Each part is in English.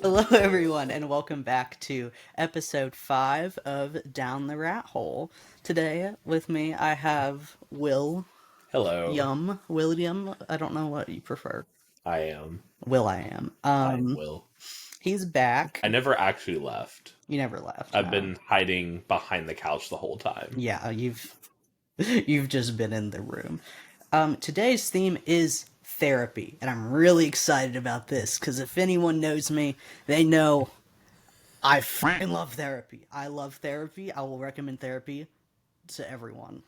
Hello, everyone, and welcome back to episode 5 of Down the Rat Hole. Today, with me, I have Will Hello, William. I don't know what you prefer. I am. Will I am. I am Will. He's back. I never actually left. You never left, I've no. been hiding behind the couch the whole time. Yeah, you've just been in the room. Today's theme is therapy, and I'm really excited about this because if anyone knows me, they know I fucking love therapy. I love therapy. I will recommend therapy to everyone.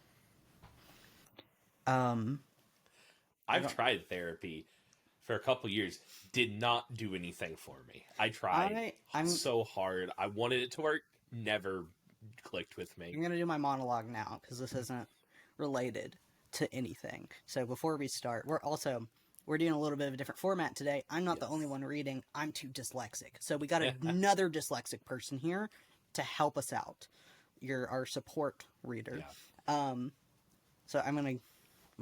Um, I I've don't. tried therapy for a couple years. Did not do anything for me. I tried I'm so hard. I wanted it to work. Never clicked with I'm me. gonna do my monologue now because this isn't related to anything. So before we start, we're doing a little bit of a different format today. I'm not the only Yes. one reading. I'm too dyslexic. So we got another dyslexic person here to help us out. You're our support reader. Yeah. Um, so I'm gonna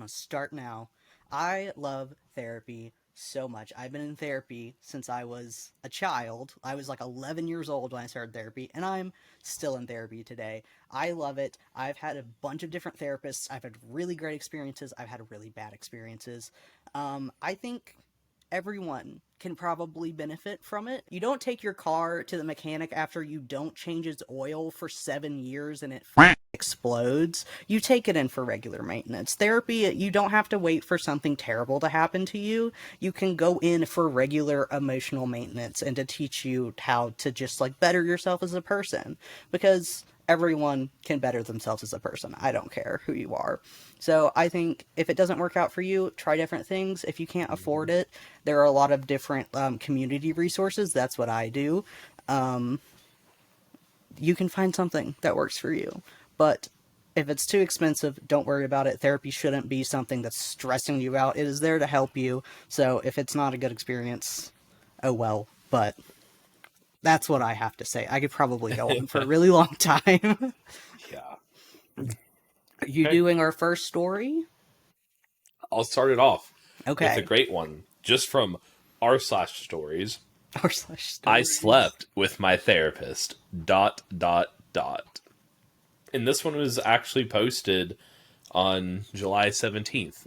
start now. I love therapy so much. I've been in therapy since I was a child. I was like 11 years old when I started therapy, and I'm still in therapy today. I love it. I've had a bunch of different therapists. I've had really great experiences. I've had really bad experiences. I think everyone can probably benefit from it. You don't take your car to the mechanic after you don't change its oil for 7 years and it explodes. You take it in for regular maintenance. Therapy, you don't have to wait for something terrible to happen to you. You can go in for regular emotional maintenance and to teach you how to just like better yourself as a person because everyone can better themselves as a person. I don't care who you are. So I think if it doesn't work out for you, try different things. If you can't afford Mhm. it, there are a lot of different community resources. That's what I do. Um, you can find something that works for you. But if it's too expensive, don't worry about it. Therapy shouldn't be something that's stressing you out. It is there to help you. So if it's not a good experience, oh well. But that's what I have to say. I could probably go on for a really long time. Yeah. Are you Okay. doing our first story? I'll start it off with a Okay. great one. Just from r/stories. R slash I stories. slept with my therapist. Dot dot dot. And this one was actually posted on July 17th,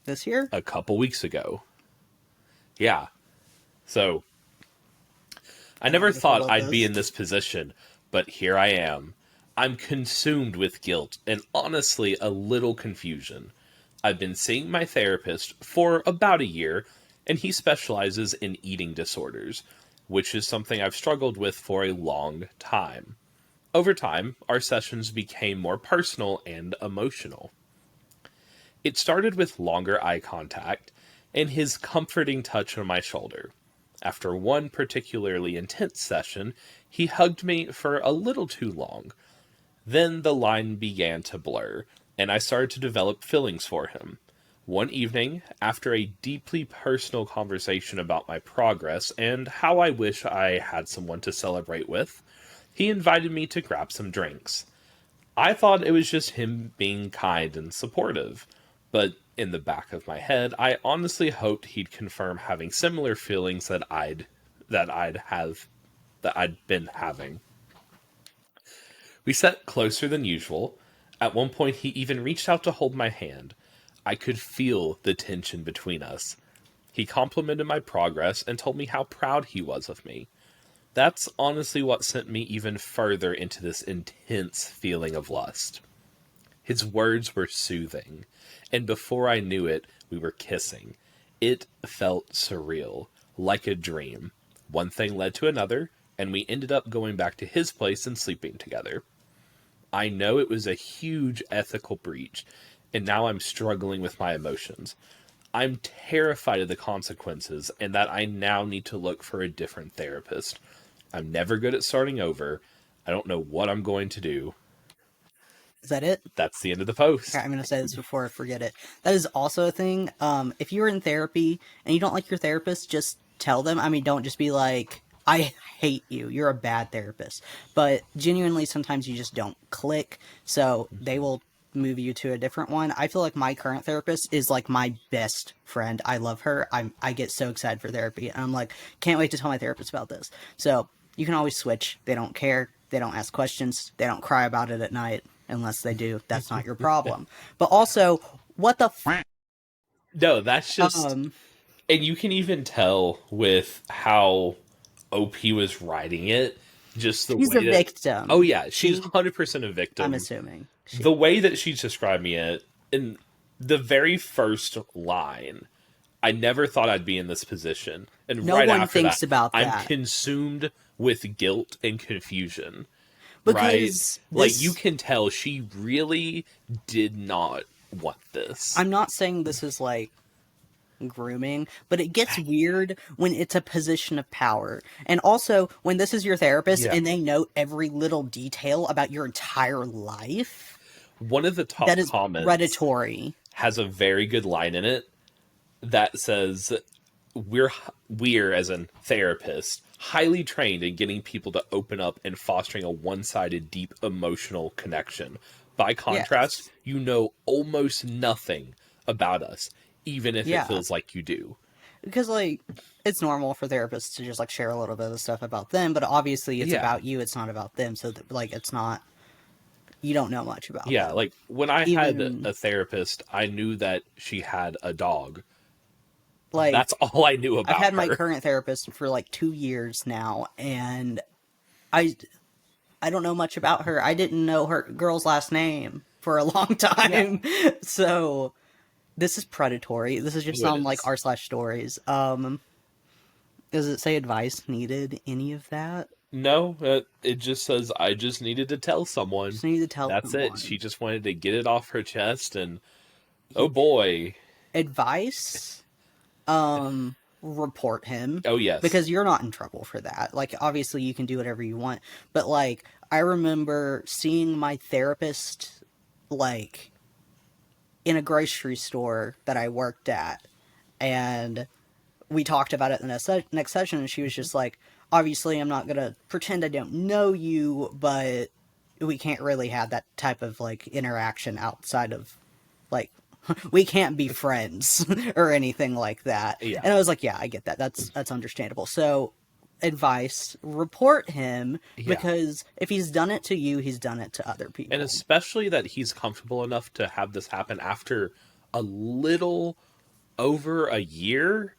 This year? a couple weeks ago. Yeah. So I I'm never ready for thought what I'd be this. in this position, but here I am. I'm consumed with guilt and honestly a little confusion. I've been seeing my therapist for about a year, and he specializes in eating disorders, which is something I've struggled with for a long time. Over time, our sessions became more personal and emotional. It started with longer eye contact and his comforting touch on my shoulder. After one particularly intense session, he hugged me for a little too long. Then the line began to blur, and I started to develop feelings for him. One evening, after a deeply personal conversation about my progress and how I wish I had someone to celebrate with, he invited me to grab some drinks. I thought it was just him being kind and supportive, but in the back of my head, I honestly hoped he'd confirm having similar feelings that I'd have that I'd been having. We sat closer than usual. At one point he even reached out to hold my hand. I could feel the tension between us. He complimented my progress and told me how proud he was of me. That's honestly what sent me even further into this intense feeling of lust. His words were soothing, and before I knew it, we were kissing. It felt surreal, like a dream. One thing led to another, and we ended up going back to his place and sleeping together. I know it was a huge ethical breach, and now I'm struggling with my emotions. I'm terrified of the consequences, and that I now need to look for a different therapist. I'm never good at starting over. I don't know what I'm going to do. Is that it? That's the end of the Okay, post. I'm gonna say this before I forget it. That is also a thing. If you're in therapy and you don't like your therapist, just tell them. I mean, don't just be like, "I hate you. You're a bad therapist." But genuinely, sometimes you just don't click. So they Mhm. will. move you to a different one. I feel like my current therapist is like my best friend. I love her. I get so excited for therapy, and I'm like, can't wait to tell my therapist about this. So you can always switch. They don't care. They don't ask questions. They don't cry about it at night unless they do. That's not your problem. But also, what the No, that's just, um? and you can even tell with how OP was writing it, just the She's a way that, oh victim. yeah, she's She, 100% a I'm victim. assuming she. The way that she's describing it in the very first line, I never thought I'd be in this position. And No right one after that, thinks about I'm that consumed with guilt and confusion. Right? because Like, you this. can tell she really did not want this. I'm not saying this is like grooming, but it gets weird when it's a position of power. And also, when this is your therapist Yeah. and they know every little detail about your entire life, One of the that top is comments predatory. has a very good line in it that says, we're we're as a therapist highly trained in getting people to open up and fostering a one-sided deep emotional connection. By contrast, Yes. you know almost nothing about us, even if it Yeah. feels like you do. Because, like, it's normal for therapists to just, like, share a little bit of stuff about them, but obviously it's Yeah. about you, it's not about them. So, like, it's not, you don't know much about Yeah, them. like when I had Even, a therapist, I knew that she had a dog. like, That's all I knew I've about had my her. current therapist for, like, 2 years now, and I I don't know much about her. I didn't know her girl's last name for a long Yeah. time. So this is predatory. This is just Oh, it on like is. r slash stories. Does it say advice needed? Any of that? No, it just says I just needed to tell someone. Just need to tell That's it. She someone. just wanted to get it off her chest, and oh boy. Advice? Report him Oh yes. because you're not in trouble for that. Like obviously you can do whatever you want, but like I remember seeing my therapist like in a grocery store that I worked at, and we talked about it in the next session, and she was just like, obviously I'm not gonna pretend I don't know you, but we can't really have that type of like interaction outside of like we can't be friends or anything like that. Yeah. And I was like, yeah, I get that. That's understandable. So advice, report him Yeah. because if he's done it to you, he's done it to other And people. especially that he's comfortable enough to have this happen after a little over a year.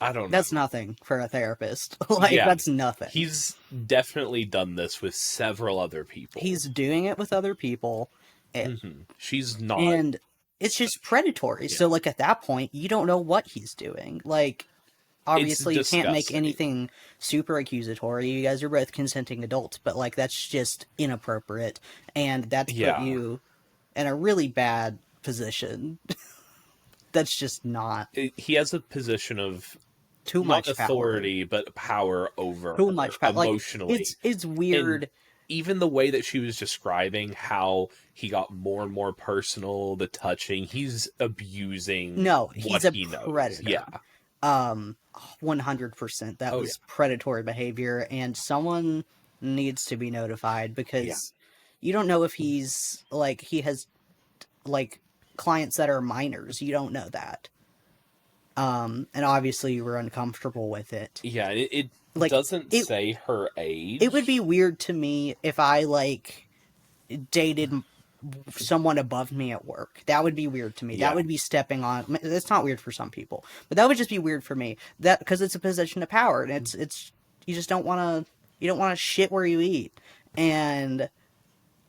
I don't That's know. nothing for a therapist. Like Yeah. that's nothing. He's definitely done this with several other people. He's doing it with other people, She's not. and it's just predatory. Yeah. So like at that point, you don't know what he's doing. Like It's obviously you can't make disgusting. anything super accusatory. You guys are both consenting adults, but like that's just inappropriate, and that's put Yeah. you in a really bad position. That's just not He has a position of too not much power. authority, but power over Too her much power. Like emotionally. it's And weird. even the way that she was describing how he got more and more personal, the touching, he's abusing No, what he's a he knows. predator. Yeah. 100%. That Oh, yeah. was predatory behavior, and someone needs to be notified Yeah. because you don't know if he's like he has like clients that are minors. You don't know that. And obviously you were uncomfortable with it. Yeah. It Like doesn't it say her it would age. be weird to me if I like dated someone above me at work. That would be weird to me. That Yeah. would be stepping on. It's not weird for some people, but that would just be weird for me. That because it's a position of power, and it's you just don't want to. You don't want to shit where you eat. And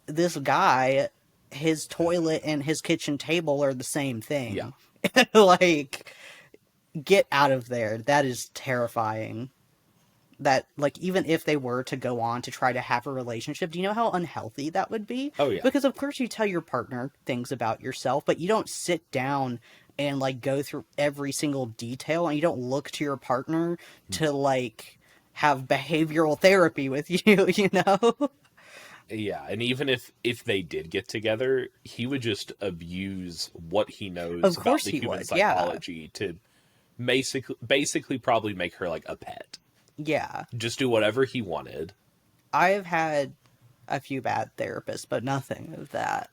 this guy, his toilet and his kitchen table are the same Yeah. thing. Like, get out of there. That is terrifying. That like even if they were to go on to try to have a relationship, do you know how unhealthy that would be? Oh, yeah. Because of course you tell your partner things about yourself, but you don't sit down and like go through every single detail, and you don't look to your partner to like have behavioral therapy with you, you know? Yeah, and even if they did get together, he would just abuse what he Of knows about course the he human would. Yeah. psychology to basically probably make her like a pet. Yeah. Just do whatever he wanted. I have had a few bad therapists, but nothing of that.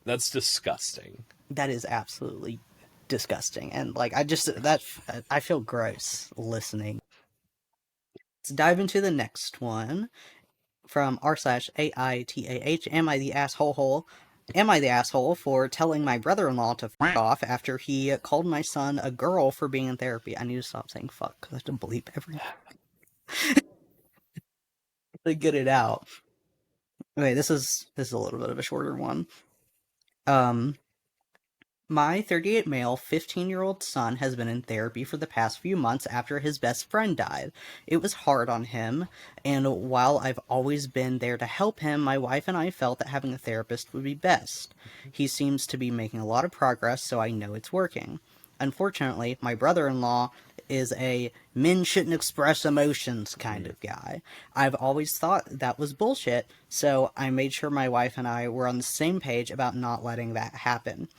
That's disgusting. That is absolutely disgusting. And like, I just, that, I feel gross listening. Let's dive into the next one from r/AITAH. Am I the asshole? Am I the asshole for telling my brother-in-law to fuck off after he called my son a girl for being in therapy? I need to stop saying fuck because I have to bleep every to get it out. Okay, this is a little bit of a shorter one. Um, My 38 male, 15-year-old son has been in therapy for the past few months after his best friend died. It was hard on him, and while I've always been there to help him, my wife and I felt that having a therapist would be best. He seems to be making a lot of progress, so I know it's working. Unfortunately, my brother-in-law is a men shouldn't express emotions kind of guy. I've always thought that was bullshit, so I made sure my wife and I were on the same page about not letting that happen.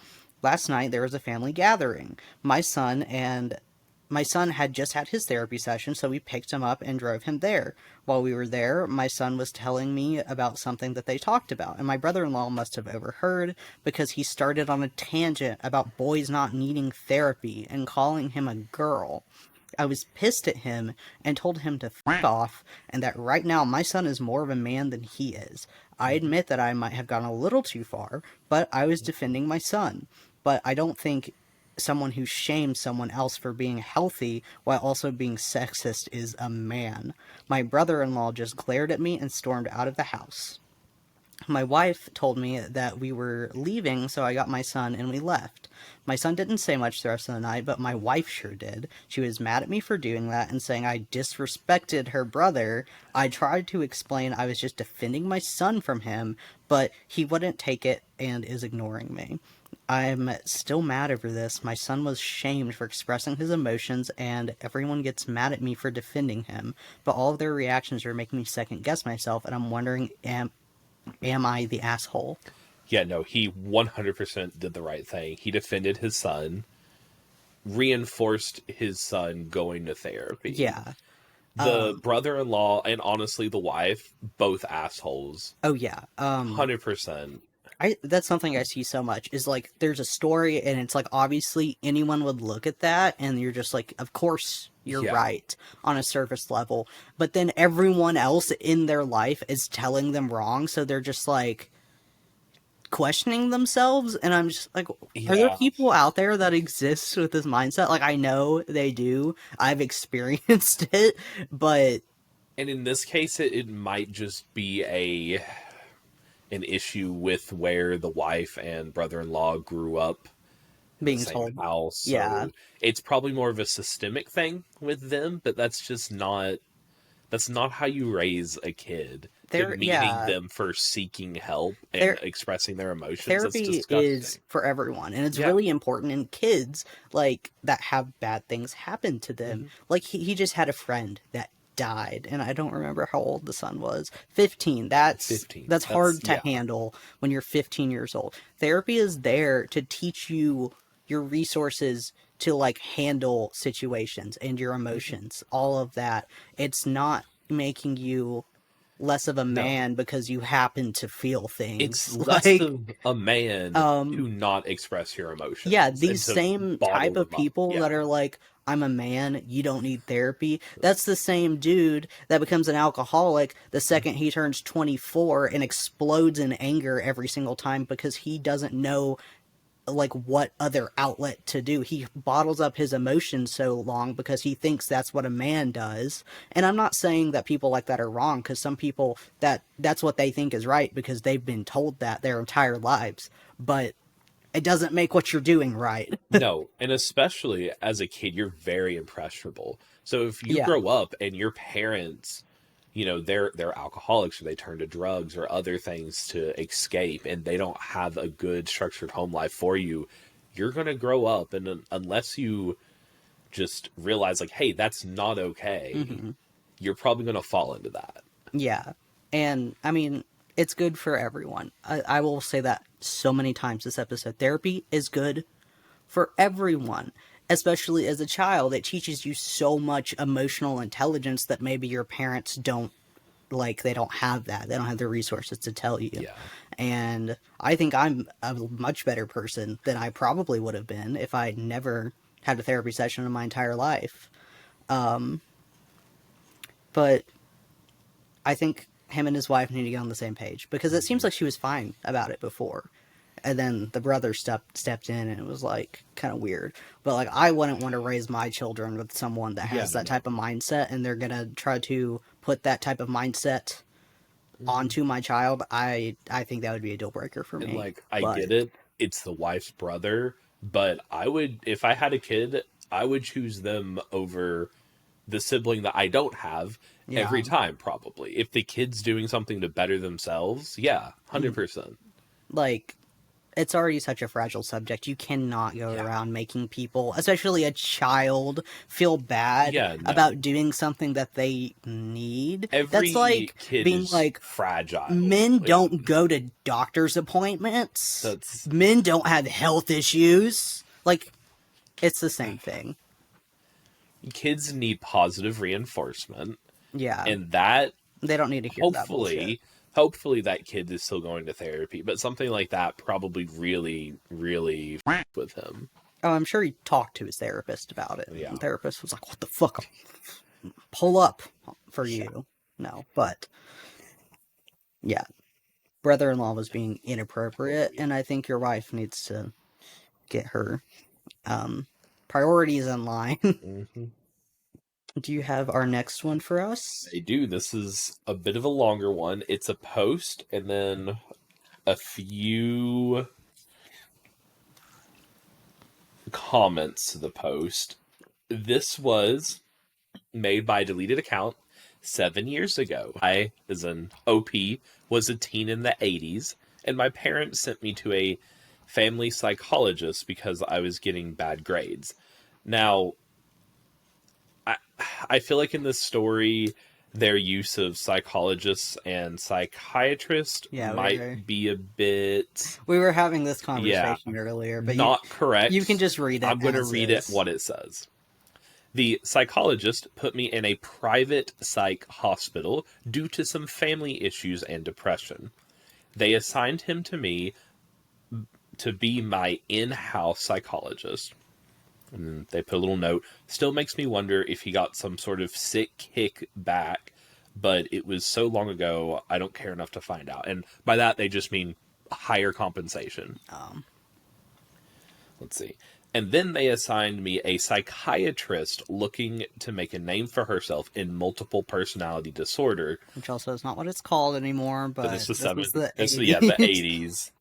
Last night there was a family gathering. My son had just had his therapy session, so we picked him up and drove him there. While we were there, my son was telling me about something that they talked about, and my brother-in-law must have overheard because he started on a tangent about boys not needing therapy and calling him a girl. I was pissed at him and told him to f off, and that right now my son is more of a man than he is. I admit that I might have gone a little too far, but I was defending my son. But I don't think someone who shames someone else for being healthy while also being sexist is a man. My brother-in-law just glared at me and stormed out of the house. My wife told me that we were leaving, so I got my son and we left. My son didn't say much the rest of the night, but my wife sure did. She was mad at me for doing that and saying I disrespected her brother. I tried to explain I was just defending my son from him, but he wouldn't take it and is ignoring me. I'm still mad over this. My son was shamed for expressing his emotions, and everyone gets mad at me for defending him. But all of their reactions are making me second guess myself, and I'm wondering, am I the asshole? Yeah, no, he 100% did the right thing. He defended his son, reinforced his son going to therapy. Yeah. The brother in law and honestly the wife, both assholes. Oh yeah. 100%. I that's something I see so much is like there's a story and it's like obviously anyone would look at that and you're just like, of course you're Yeah. right on a surface level, but then everyone else in their life is telling them wrong, so they're just like questioning themselves, and I'm just like, are there Yeah. people out there that exist with this mindset? Like, I know they do. I've experienced it, but And in this case, it might just be an issue with where the wife and brother-in-law grew up in the being same told, house. yeah, So it's probably more of a systemic thing with them, but that's not how you raise a kid. there, Demeaning yeah, them for seeking help and there. expressing their emotions, that's Therapy is disgusting. for everyone, and it's Yeah. really important in kids like that have bad things happen to them. Hmm. Like he just had a friend that died, and I don't remember how old the son was. 15. That's 15. that's That's, hard to yeah. handle when you're 15 years old. Therapy is there to teach you your resources to like handle situations and your Hmm. emotions, all of that. It's not making you less of a No. man because you happen to feel It's things. less Like of a man um to not express your yeah, emotions and these to same type bottle of them up. people that Yeah. are like, I'm a man, you don't need therapy. That's the same dude that becomes an alcoholic the second he turns 24 and explodes in anger every single time because he doesn't know like what other outlet to do. He bottles up his emotions so long because he thinks that's what a man does. And I'm not saying that people like that are wrong, because some people that's what they think is right because they've been told that their entire lives. But it doesn't make what you're doing right. No, and especially as a kid, you're very impressionable. So if you Yeah. grow up and your parents, they're alcoholics or they turn to drugs or other things to escape and they don't have a good structured home life for you, you're going to grow up and unless you just realize like, hey, that's not okay, Hmm. you're probably going to fall into that. Yeah. And I mean, it's good for everyone. I will say that so many times this episode. Therapy is good for everyone, especially as a child. It teaches you so much emotional intelligence that maybe your parents don't like they don't have that. They don't have the resources to tell you. Yeah. And I think I'm a much better person than I probably would have been if I never had a therapy session in my entire life. But I think him and his wife need to get on the same page because it seems like she was fine about it before. And then the brother stepped in and it was like kind of weird. But like I wouldn't want to raise my children with someone that Yeah, has that no. type of mindset and they're going to try to put that type of mindset Hmm. onto my child. I think that would be a deal breaker for And me. like, I But get it. It's the wife's brother, but I would, if I had a kid, I would choose them over the sibling that I don't have every yeah, time, probably. If the kid's doing something to better themselves, yeah, and 100%. like it's already such a fragile subject. You cannot go Yeah. around making people, especially a child, feel bad Yeah, no. about doing something that they need. That's Every like kid being is like, fragile. men Yeah. don't go to doctor's appointments. That's Men don't have health issues. Like, it's the same thing. kids need positive reinforcement, Yeah. and that They don't need to hear that bullshit. hopefully that kid is still going to therapy, but something like that probably really with him. Oh, I'm sure he talked to his therapist about it. And Yeah. the therapist was like, what the fuck? Pull up for Yeah. you. No, but yeah, brother-in-law was being inappropriate, and I think your wife needs to get her um, priorities in line. Hmm. Do you have our next one for us? They do. This is a bit of a longer one. It's a post and then a few comments to the post. This was made by a deleted account 7 years ago. I, as an OP, was a teen in the 80s, and my parents sent me to a family psychologist because I was getting bad grades. Now, I, I feel like in this story, their use of psychologists and psychiatrists Yeah, might be a bit, we were having this yeah, conversation earlier, but not you can correct. just read it I'm going to as read it is. what it says. The psychologist put me in a private psych hospital due to some family issues and depression. They assigned him to me to be my in house psychologist. And they put a little note. Still makes me wonder if he got some sort of sick kick back, but it was so long ago, I don't care enough to find out. And by that, they just mean higher compensation. Um, Let's see. And then they assigned me a psychiatrist looking to make a name for herself in multiple personality disorder. which also is not what it's called anymore, But but this was this was the yeah, the 80s. 80s.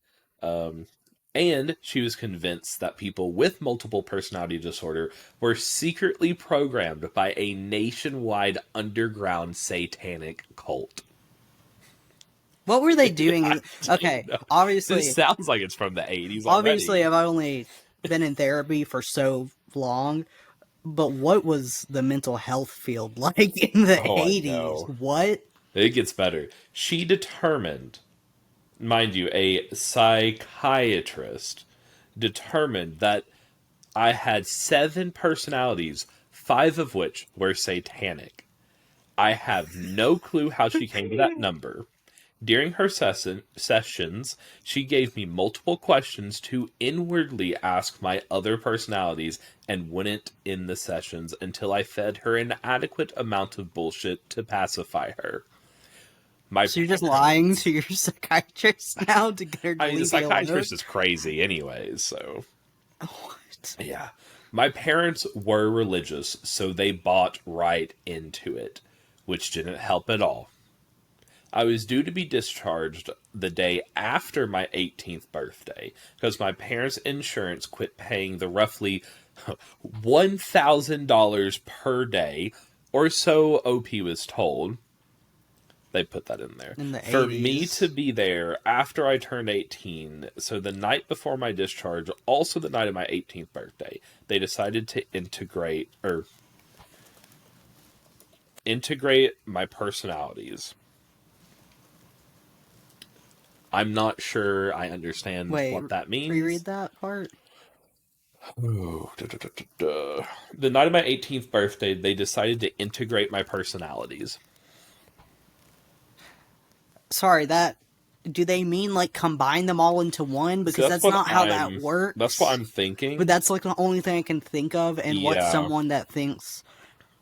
Um, and she was convinced that people with multiple personality disorder were secretly programmed by a nationwide underground satanic cult. What were they I doing? don't Okay, know. This obviously, sounds like it's from the 80s obviously, already. I've only been in therapy for so long, but what was the mental health field like in the Oh, I 80s? know. What? It gets better. She determined, mind you, a psychiatrist determined that I had 7 personalities, 5 of which were satanic. I have no clue how she came to that number. During her sessions, she gave me multiple questions to inwardly ask my other personalities and wouldn't end the sessions until I fed her an adequate amount of bullshit to pacify her. My So you're just lying parents. to your psychiatrist now to get her to I mean, the leave you alone? psychiatrist is crazy, anyways, so. What? Yeah. My parents were religious, so they bought right into it, which didn't help at all. I was due to be discharged the day after my 18th birthday because my parents' insurance quit paying the roughly $1,000 per day, or so OP was told. They put that in there. In the For me to 80s. be there after I turned 18, so the night before my discharge, also the night of my 18th birthday, they decided to integrate my personalities. I'm not sure I understand Wait, what that means. reread that part? Ooh, the night of my 18th birthday, they decided to integrate my personalities. sorry, that do they mean like combine them all into one? So Because that's not how that that's what works. I'm But thinking. that's like the only thing I can think of, and what Yeah. someone that thinks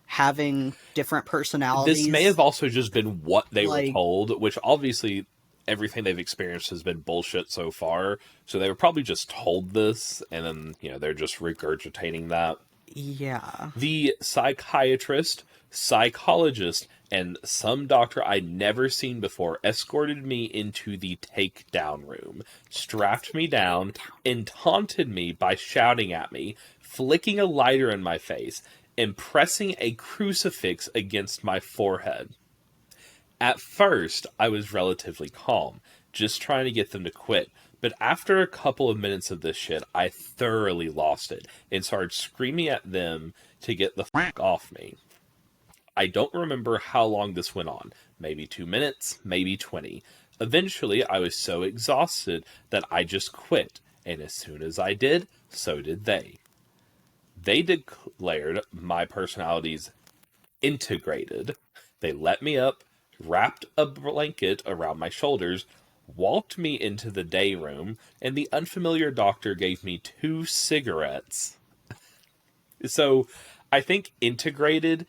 having different This may have personalities also just been what they were like told, which obviously everything they've experienced has been bullshit so far. So they were probably just told this, and then, they're just regurgitating that. yeah. The psychiatrist, psychologist, and some doctor I'd never seen before escorted me into the takedown room, strapped me down, and taunted me by shouting at me, flicking a lighter in my face, and pressing a crucifix against my forehead. At first, I was relatively calm, just trying to get them to quit. But after a couple of minutes of this shit, I thoroughly lost it and started screaming at them to get the fuck off me. I don't remember how long this went on. Maybe 2 minutes, maybe 20. Eventually, I was so exhausted that I just quit. And as soon as I did, so did they. They declared my personalities integrated. They let me up, wrapped a blanket around my shoulders, walked me into the day room, and the unfamiliar doctor gave me 2 cigarettes. So I think integrated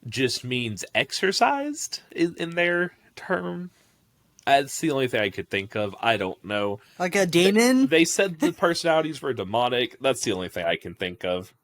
just means exercised in their term. That's the only thing I could think of. I don't know. Like a demon? They said the personalities were demonic. That's the only thing I can think of.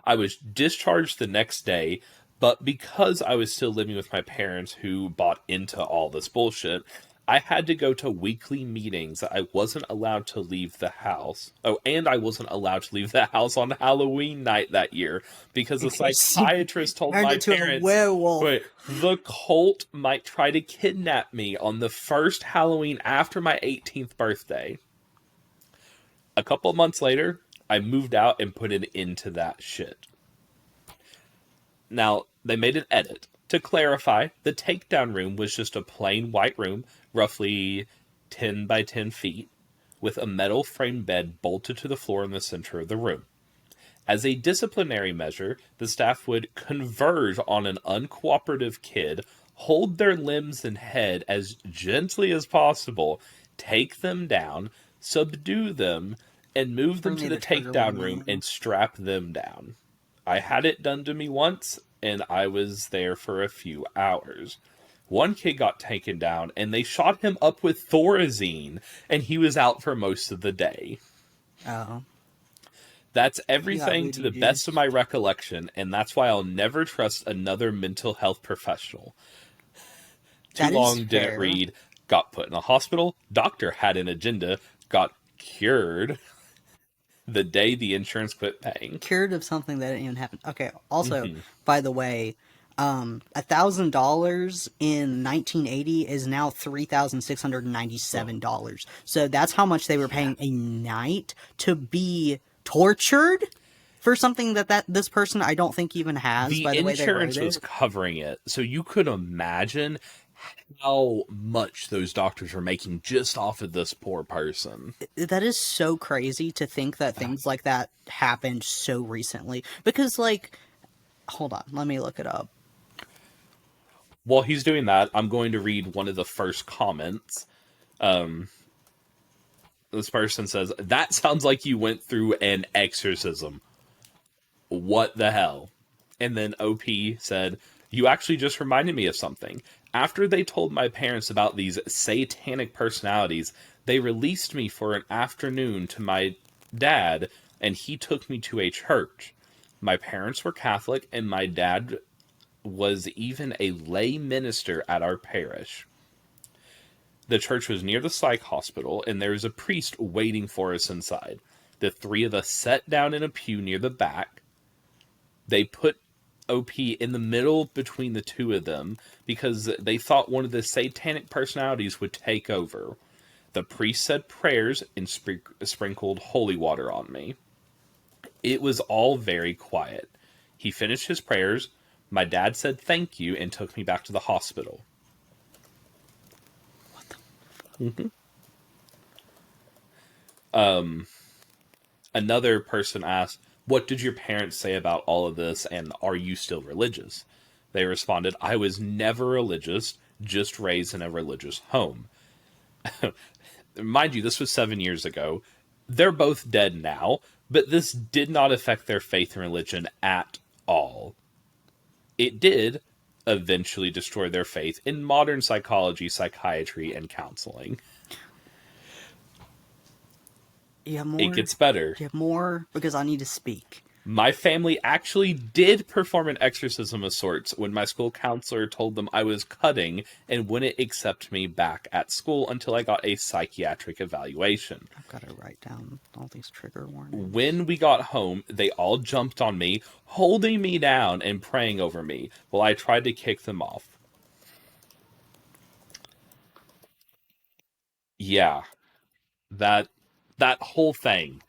I was discharged the next day, but because I was still living with my parents who bought into all this bullshit, I had to go to weekly meetings. I wasn't allowed to leave the house. Oh, and I wasn't allowed to leave the house on Halloween night that year because the She psychiatrist told turned my into a parents, werewolf. wait, the cult might try to kidnap me on the first Halloween after my 18th birthday. A couple months later, I moved out and put an end to that shit. Now, they made an edit. To clarify, the takedown room was just a plain white room, roughly 10 by 10 feet, with a metal frame bed bolted to the floor in the center of the room. As a disciplinary measure, the staff would converge on an uncooperative kid, hold their limbs and head as gently as possible, take them down, subdue them, and move them Bring to me the the trigger takedown room warning. and strap them down. I had it done to me once, and I was there for a few hours. One kid got taken down, and they shot him up with Thorazine, and he was out for most of the day. Oh. That's He got everything to voodoo the best of juice. my recollection, and that's why I'll never trust another mental health professional. Too That is long, didn't fair. read, got put in a hospital, doctor had an agenda, got cured the day the insurance quit paying. Cured of something that didn't even happen. Okay, also, Mm-hmm. by the way, $1,000 in 1980 is now Oh, $3,697. So that's how much they were yeah. paying a night to be tortured for something that this person I don't think even has. The By the way they wrote insurance was it, covering it, so you could imagine how much those doctors were making just off of this poor person. that is so crazy to think that things like that happened so recently. Because like, hold on, let me look it up. While he's doing that, I'm going to read one of the first comments. This person says, "That sounds like you went through an exorcism. What the hell?" And then OP said, "You actually just reminded me of something. After they told my parents about these satanic personalities, they released me for an afternoon to my dad, and he took me to a church. My parents were Catholic, and my dad was even a lay minister at our parish. The church was near the psych hospital, and there was a priest waiting for us inside. The three of us sat down in a pew near the back. They put OP in the middle between the two of them because they thought one of the satanic personalities would take over. The priest said prayers and sprinkled holy water on me. It was all very quiet. He finished his prayers. My dad said thank you and took me back to the hospital." Mm-hmm. Another person asked, "What did your parents say about all of this, and are you still religious?" They responded, "I was never religious, just raised in a religious home. Mind you, this was 7 years ago. They're both dead now, but this did not affect their faith in religion at all. It did eventually destroy their faith in modern psychology, psychiatry, and counseling. You have It more? gets better. You have more? Because I need to speak. My family actually did perform an exorcism of sorts when my school counselor told them I was cutting and wouldn't accept me back at school until I got a psychiatric evaluation. I've got to write down all these trigger warnings. When we got home, they all jumped on me, holding me down and praying over me while I tried to kick them off. Yeah, that that whole thing.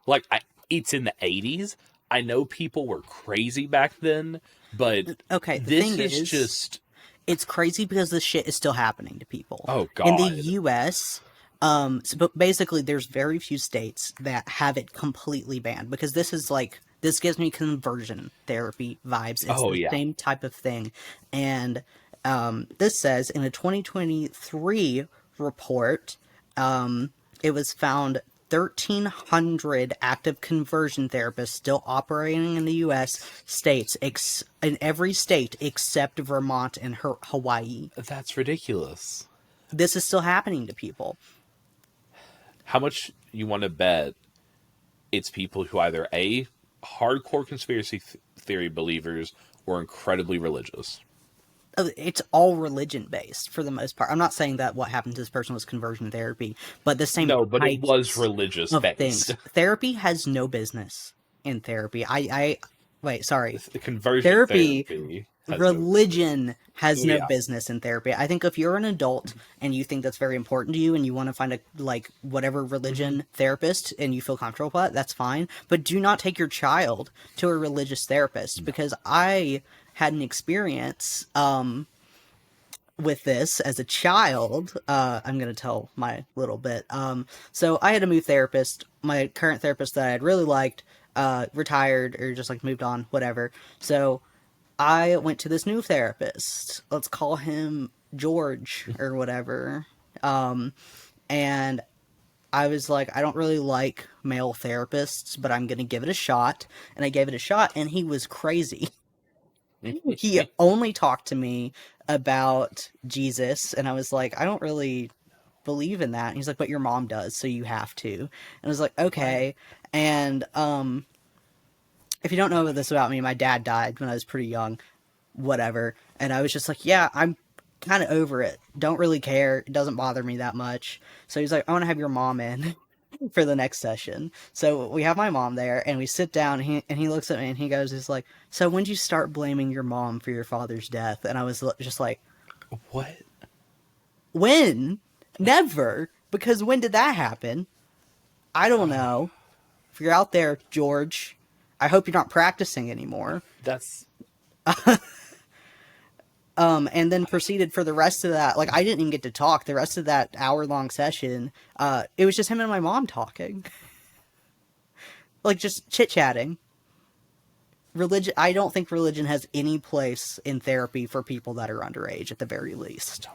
Like it's in the 80s. I know people were crazy back then, but Okay, the this thing is is, just it's crazy because this shit is still happening to people. oh In the god. US, but basically there's very few states that have it completely banned because this is like this gives me conversion therapy vibes. It's Oh the yeah. same type of thing. And this says in a 2023 report, it was found 1,300 active conversion therapists still operating in the U.S. states, in every state except Vermont and Hawaii. That's ridiculous. This is still happening to people. How much you want to bet it's people who either A, hardcore conspiracy theory believers or incredibly religious. It's all religion based for the most part. I'm not saying that what happened to this person was conversion therapy, but the same No, but it was types religious of based. things. Therapy has no business in therapy. Wait, sorry. The conversion Therapy therapy has no business. religion has Oh no yeah. business in therapy. I think if you're an adult and you think that's very important to you and you want to find a like whatever religion therapist and you feel comfortable with that, that's fine. But do not take your child to a religious therapist because I had an experience with this as a child. I'm going to tell my little bit. So I had a new therapist. My current therapist that I had really liked retired or just like moved on, whatever. So I went to this new therapist. Let's call him George or whatever. And I was like, I don't really like male therapists, but I'm going to give it a shot. And I gave it a shot, and he was crazy. He only talked to me about Jesus, and I was like, I don't really believe in that. And he's like, but your mom does, so you have to. And I was like, What? okay. And if you don't know this about me, my dad died when I was pretty young, whatever. And I was just like, yeah, I'm kind of over it. Don't really care. It doesn't bother me that much. So he's like, I want to have your mom in for the next session. So we have my mom there, and we sit down, and he looks at me, and he goes, he's like, so when did you start blaming your mom for your father's death? And I was just like, What? when? Never. Because when did that happen? I don't know. If you're out there, George, I hope you're not practicing anymore. That's And then proceeded for the rest of that. Like, I didn't even get to talk. The rest of that hour-long session, it was just him and my mom talking. Like, just chit-chatting. Religion, I don't think religion has any place in therapy for people that are underage, at the very least.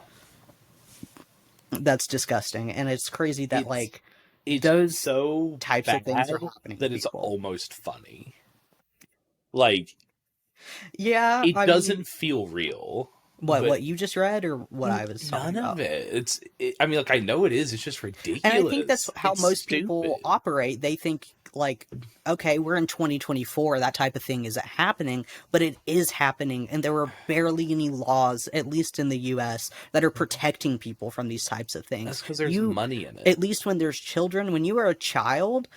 That's disgusting. And it's crazy that, it's like, it's those so types of bad things are happening to that it's people. almost funny. Like Yeah, it I mean, doesn't feel real, but what you just read or what I was talking none of about? it. I mean, like I know it is. It's just And I think that's ridiculous. how It's most people stupid. operate. They think, like, okay, we're in 2024, that type of thing isn't happening, but it is happening, and there are barely any laws, at least in the US, that are protecting people from these types of things. That's because there's You, money in it. at least when there's children, when you are a child,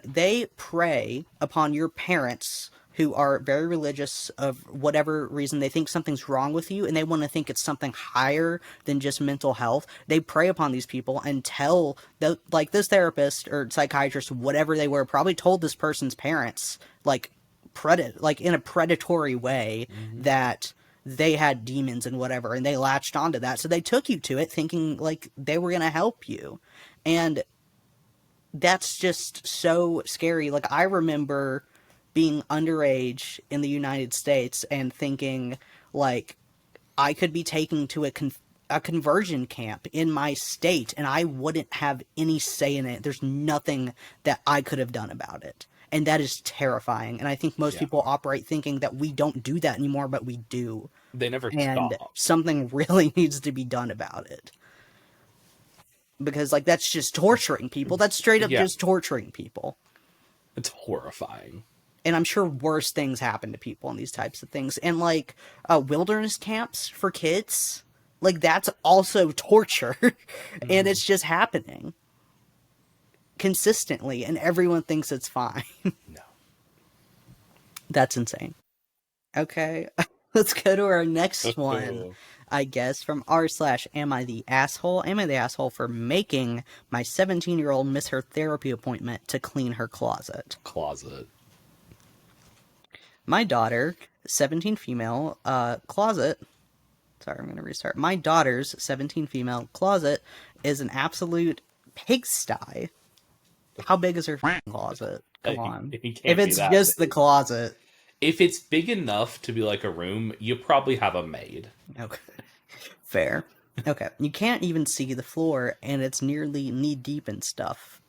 they prey upon your parents who are very religious of whatever reason. They think something's wrong with you and they want to think it's something higher than just mental health. They prey upon these people and tell like this therapist or psychiatrist, whatever they were, probably told this person's parents like like in a predatory way Hmm. that they had demons and whatever, and they latched onto that, so they took you to it thinking like they were going to help you. And that's just so scary. Like, I remember being underage in the United States and thinking, like, I could be taken to a conversion camp in my state and I wouldn't have any say in it. There's nothing that I could have done about it. And that is terrifying. And I think most Yeah. people operate thinking that we don't do that anymore, but we do. They never And stop. something really needs to be done about it. Because, like, that's just torturing people. That's straight up Yeah. just torturing people. It's horrifying. And I'm sure worse things happen to people in these types of things. And, like, wilderness camps for kids, like, that's also torture. And it's just happening consistently, and everyone thinks it's fine. No. That's insane. Okay, let's go to our next one. I guess from r/ am I the asshole? Am I the asshole for making my 17-year-old miss her therapy appointment to clean her closet? Closet. My daughter, 17 female, closet. Sorry, I'm going to restart. My daughter's 17 female closet is an absolute pigsty. How big is her closet? Come on. It can't If be it's that just the big. closet. If it's big enough to be like a room, you probably have a maid. Okay. Fair. Okay. You can't even see the floor, and it's nearly knee deep in stuff.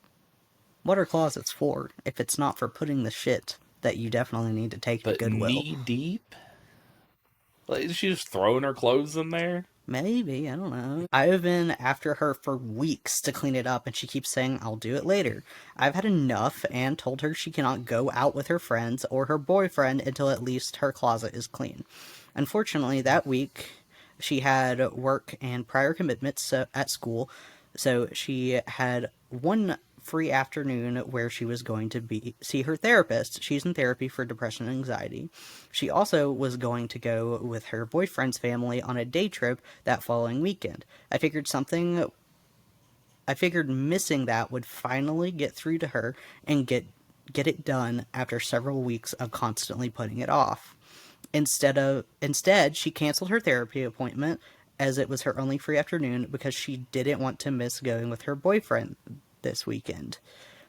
What are closets for if it's not for putting the shit that you definitely need to take to But Goodwill? knee deep? Like, is she just throwing her clothes in there? Maybe, I don't know. I've been after her for weeks to clean it up, and she keeps saying, I'll do it later. I've had enough and told her she cannot go out with her friends or her boyfriend until at least her closet is clean. Unfortunately, that week, she had work and prior commitments at school, so she had one free afternoon where she was going to see her therapist. She's in therapy for depression and anxiety. She also was going to go with her boyfriend's family on a day trip that following weekend. I figured missing that would finally get through to her and get it done after several weeks of constantly putting it off. Instead, she canceled her therapy appointment as it was her only free afternoon because she didn't want to miss going with her boyfriend this weekend.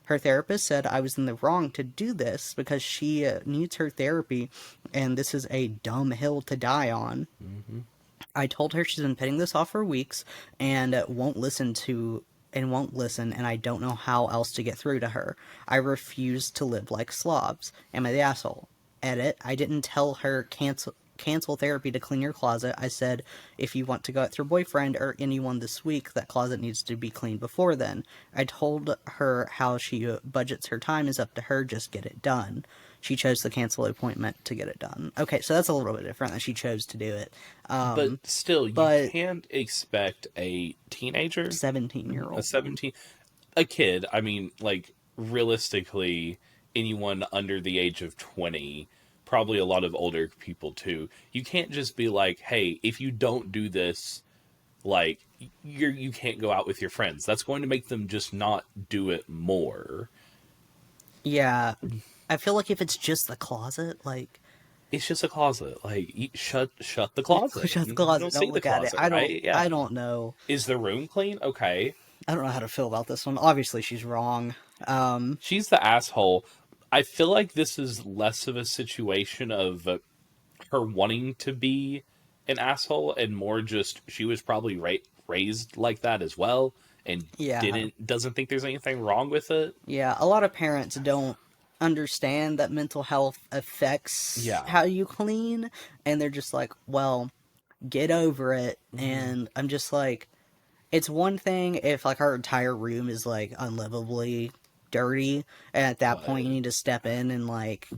Her therapist said I was in the wrong to do this because she needs her therapy and this is a dumb hill to die on. Mm-hmm. I told her she's been putting this off for weeks and won't listen, and I don't know how else to get through to her. I refuse to live like slobs. Am I the asshole? Edit. I didn't tell her cancel therapy to clean your closet. I said if you want to go out with your boyfriend or anyone this week, that closet needs to be cleaned before then. I told her how she budgets her time is up to her, just get it done. She chose the cancel appointment to get it done. Okay, so that's a little bit different that she chose to do it. But still, you but can't expect a teenager, 17-year-old. a 17, a kid. I mean, like, realistically, anyone under the age of 20, probably a lot of older people too. You can't just be like, hey, if you don't do this, like, you can't go out with your friends. That's going to make them just not do it more. Yeah. I feel like if it's just the closet, like, It's just a closet. Like, shut the closet. shut the You closet, don't don't see the look at it. closet, right? Yeah. I don't know. Is the room clean? Okay. I don't know how to feel about this one. Obviously, she's wrong. She's the asshole. I feel like this is less of a situation of her wanting to be an asshole and more just she was probably raised like that as well and Yeah. doesn't think there's anything wrong with it. Yeah, a lot of parents don't understand that mental health affects Yeah. how you clean, and they're just like, well, get over it. And I'm just like, it's one thing if, like, her entire room is, like, unlivably dirty, and at that point you need to step in and, like,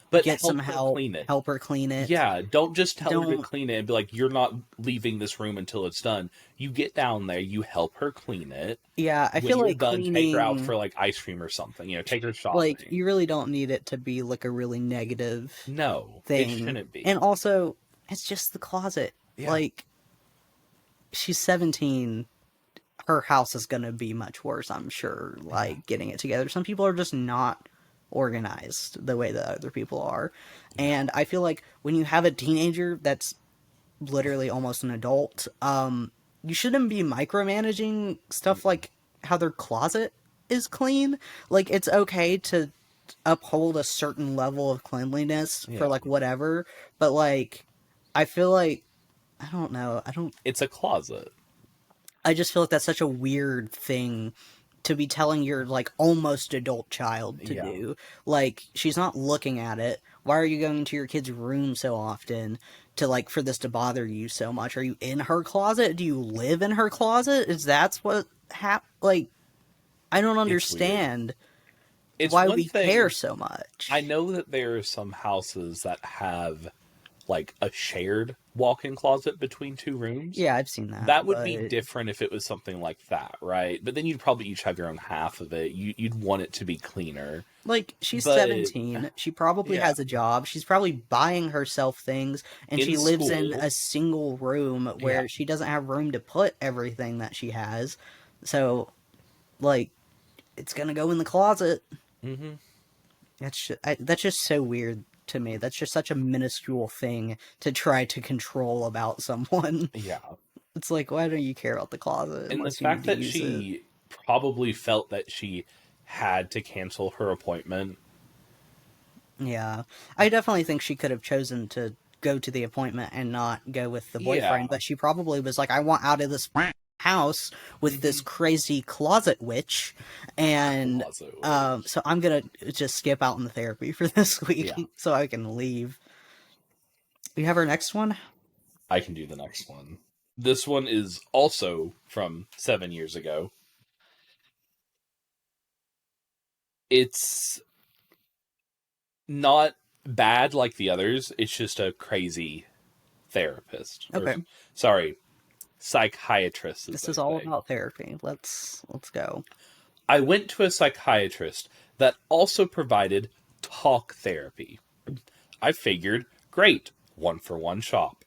But get help some her help, clean it. help her clean it. Yeah, don't just tell her to Don't- clean it and be like, you're not leaving this room until it's done. You get down there, you help her clean it. Yeah, I When feel you're like done, take her out cleaning, for like ice cream or something. Take her shopping. like, you really don't need it to be, like, a really negative No, thing. it shouldn't be. And also, it's just the closet. Yeah. Like, she's 17. Her house is going to be much worse, I'm sure, like, getting it together. Some people are just not organized the way that other people are. And I feel like when you have a teenager that's literally almost an adult, you shouldn't be micromanaging stuff like how their closet is clean. Like, it's okay to uphold a certain level of cleanliness Yeah. for, like, whatever, but, like, I feel like I don't know. It's a closet. I just feel like that's such a weird thing to be telling your like almost adult child to Yeah. do. Like she's not looking at it. Why are you going to your kid's room so often to like for this to bother you so much? Are you in her closet? Do you live in her closet? Is that's what like I don't It's weird. understand It's why one we care thing. so I much. know that there are some houses that have like a shared walk-in closet between two rooms. Yeah, I've seen that, That would be but different if it was something like that, right? But then you'd probably each have your own half of it. You'd want it to be cleaner. like she's But 17, she probably yeah, has a job, she's probably buying herself things, and in she lives in school, a single room yeah. where she doesn't have room to put everything that she has. So like it's gonna go in the closet. Hmm. That's just so weird to me. That's just such a minuscule thing to try to control about someone. Yeah. It's like, why don't you care about the closet And the unless you need fact to that use it? she probably felt that she had to cancel her appointment. Yeah, I definitely think she could have chosen to go to the appointment and not go with the Yeah. boyfriend, but she probably was like, I want out of this house with this Hmm. crazy closet witch, and Closet witch. so I'm gonna just skip out on the therapy for this week Yeah. so I can leave. We have our next one. I can do the next one. This one is also from 7 years ago. It's not bad like the others. It's just a crazy therapist. Or, Okay, sorry, psychiatrist, as this they is all say. about therapy. Let's go. I went to a psychiatrist that also provided talk therapy. I figured, great, one for one shop.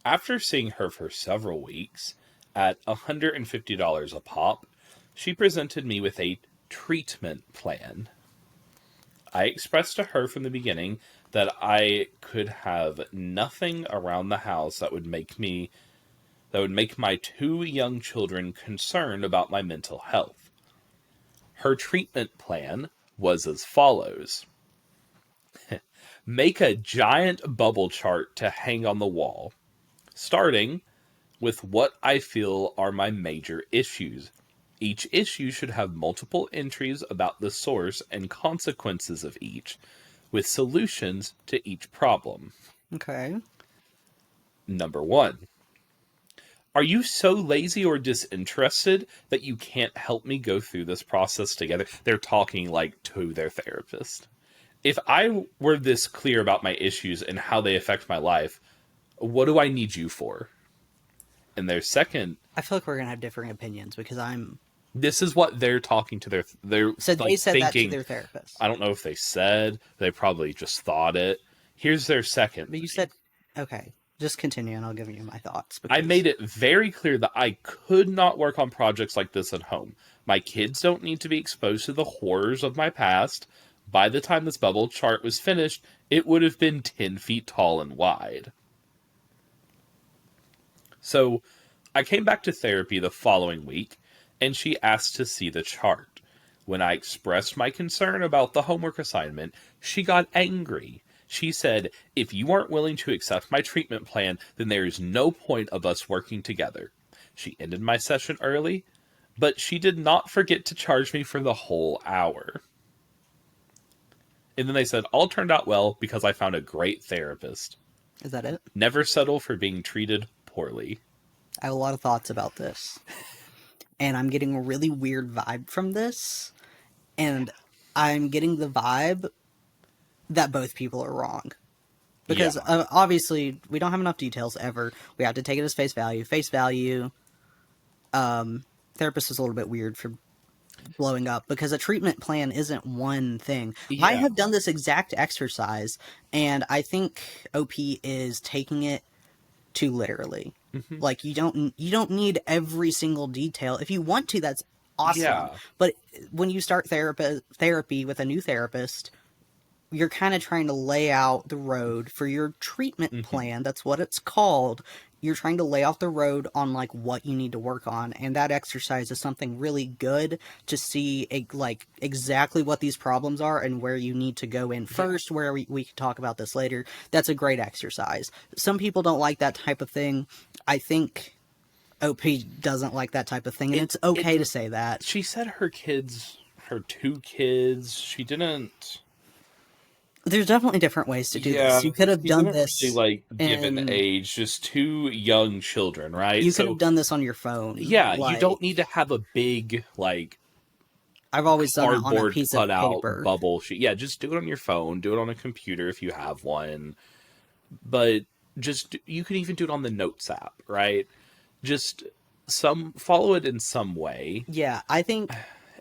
After seeing her for several weeks, at $150 a pop, she presented me with a treatment plan. I expressed to her from the beginning that I could have nothing around the house that would make my two young children concerned about my mental health. Her treatment plan was as follows: make a giant bubble chart to hang on the wall, starting with what I feel are my major issues. Each issue should have multiple entries about the source and consequences of each, with solutions to each problem. Okay. Number one, are you so lazy or disinterested that you can't help me go through this process together? They're talking like to their therapist. If I were this clear about my issues and how they affect my life, what do I need you for? And their second, I feel like we're gonna have differing opinions because I'm. this is what they're talking to they're So they like said that to thinking. their therapist, I don't know if they said, they probably just thought it. Here's their second but you thing. said okay. Just continue, and I'll give you my thoughts I because made it very clear that I could not work on projects like this at home. My kids don't need to be exposed to the horrors of my past. By the time this bubble chart was finished, it would have been 10 feet tall and wide. So I came back to therapy the following week, and she asked to see the chart. When I expressed my concern about the homework assignment, she got angry. She said, if you aren't willing to accept my treatment plan, then there is no point of us working together. She ended my session early, but she did not forget to charge me for the whole hour. And then they said, all turned out well because I found a great therapist. is that it? Never settle for being treated poorly. I have a lot of thoughts about this, and I'm getting a really weird vibe from this, and I'm getting the vibe that both people are wrong. Yeah. Because obviously, we don't have enough details ever. We have to take it as face value. Face value, therapist is a little bit weird for blowing up because a treatment plan isn't one thing. I Yeah. have done this exact exercise, and I think OP is taking it too literally. Hmm. Like you don't need every single detail. If you want to, that's awesome. Yeah. But when you start therapy with a new therapist, you're kind of trying to lay out the road for your treatment Hmm. plan. That's what it's called. you're trying to lay out the road on like what you need to work on, and that exercise is something really good to see like exactly what these problems are and where you need to go in Yeah. first, where we can talk about this later. That's a great exercise. Some people don't like that type of thing. I think OP doesn't like that type of thing, and It it's it okay to say that. she said her two kids, she didn't. There's definitely different ways to do this. Yeah, You could have she done didn't really this like give an and age, just two young children, right? you could So have done this on your phone. yeah, you Like, don't need to have a big like I've always done it on a cardboard piece of cutout paper. bubble sheet. Yeah, just do it on your phone, do it on a computer if you have one. But just you can even do it on the Notes app, right? Just some follow it in some way. Yeah, I think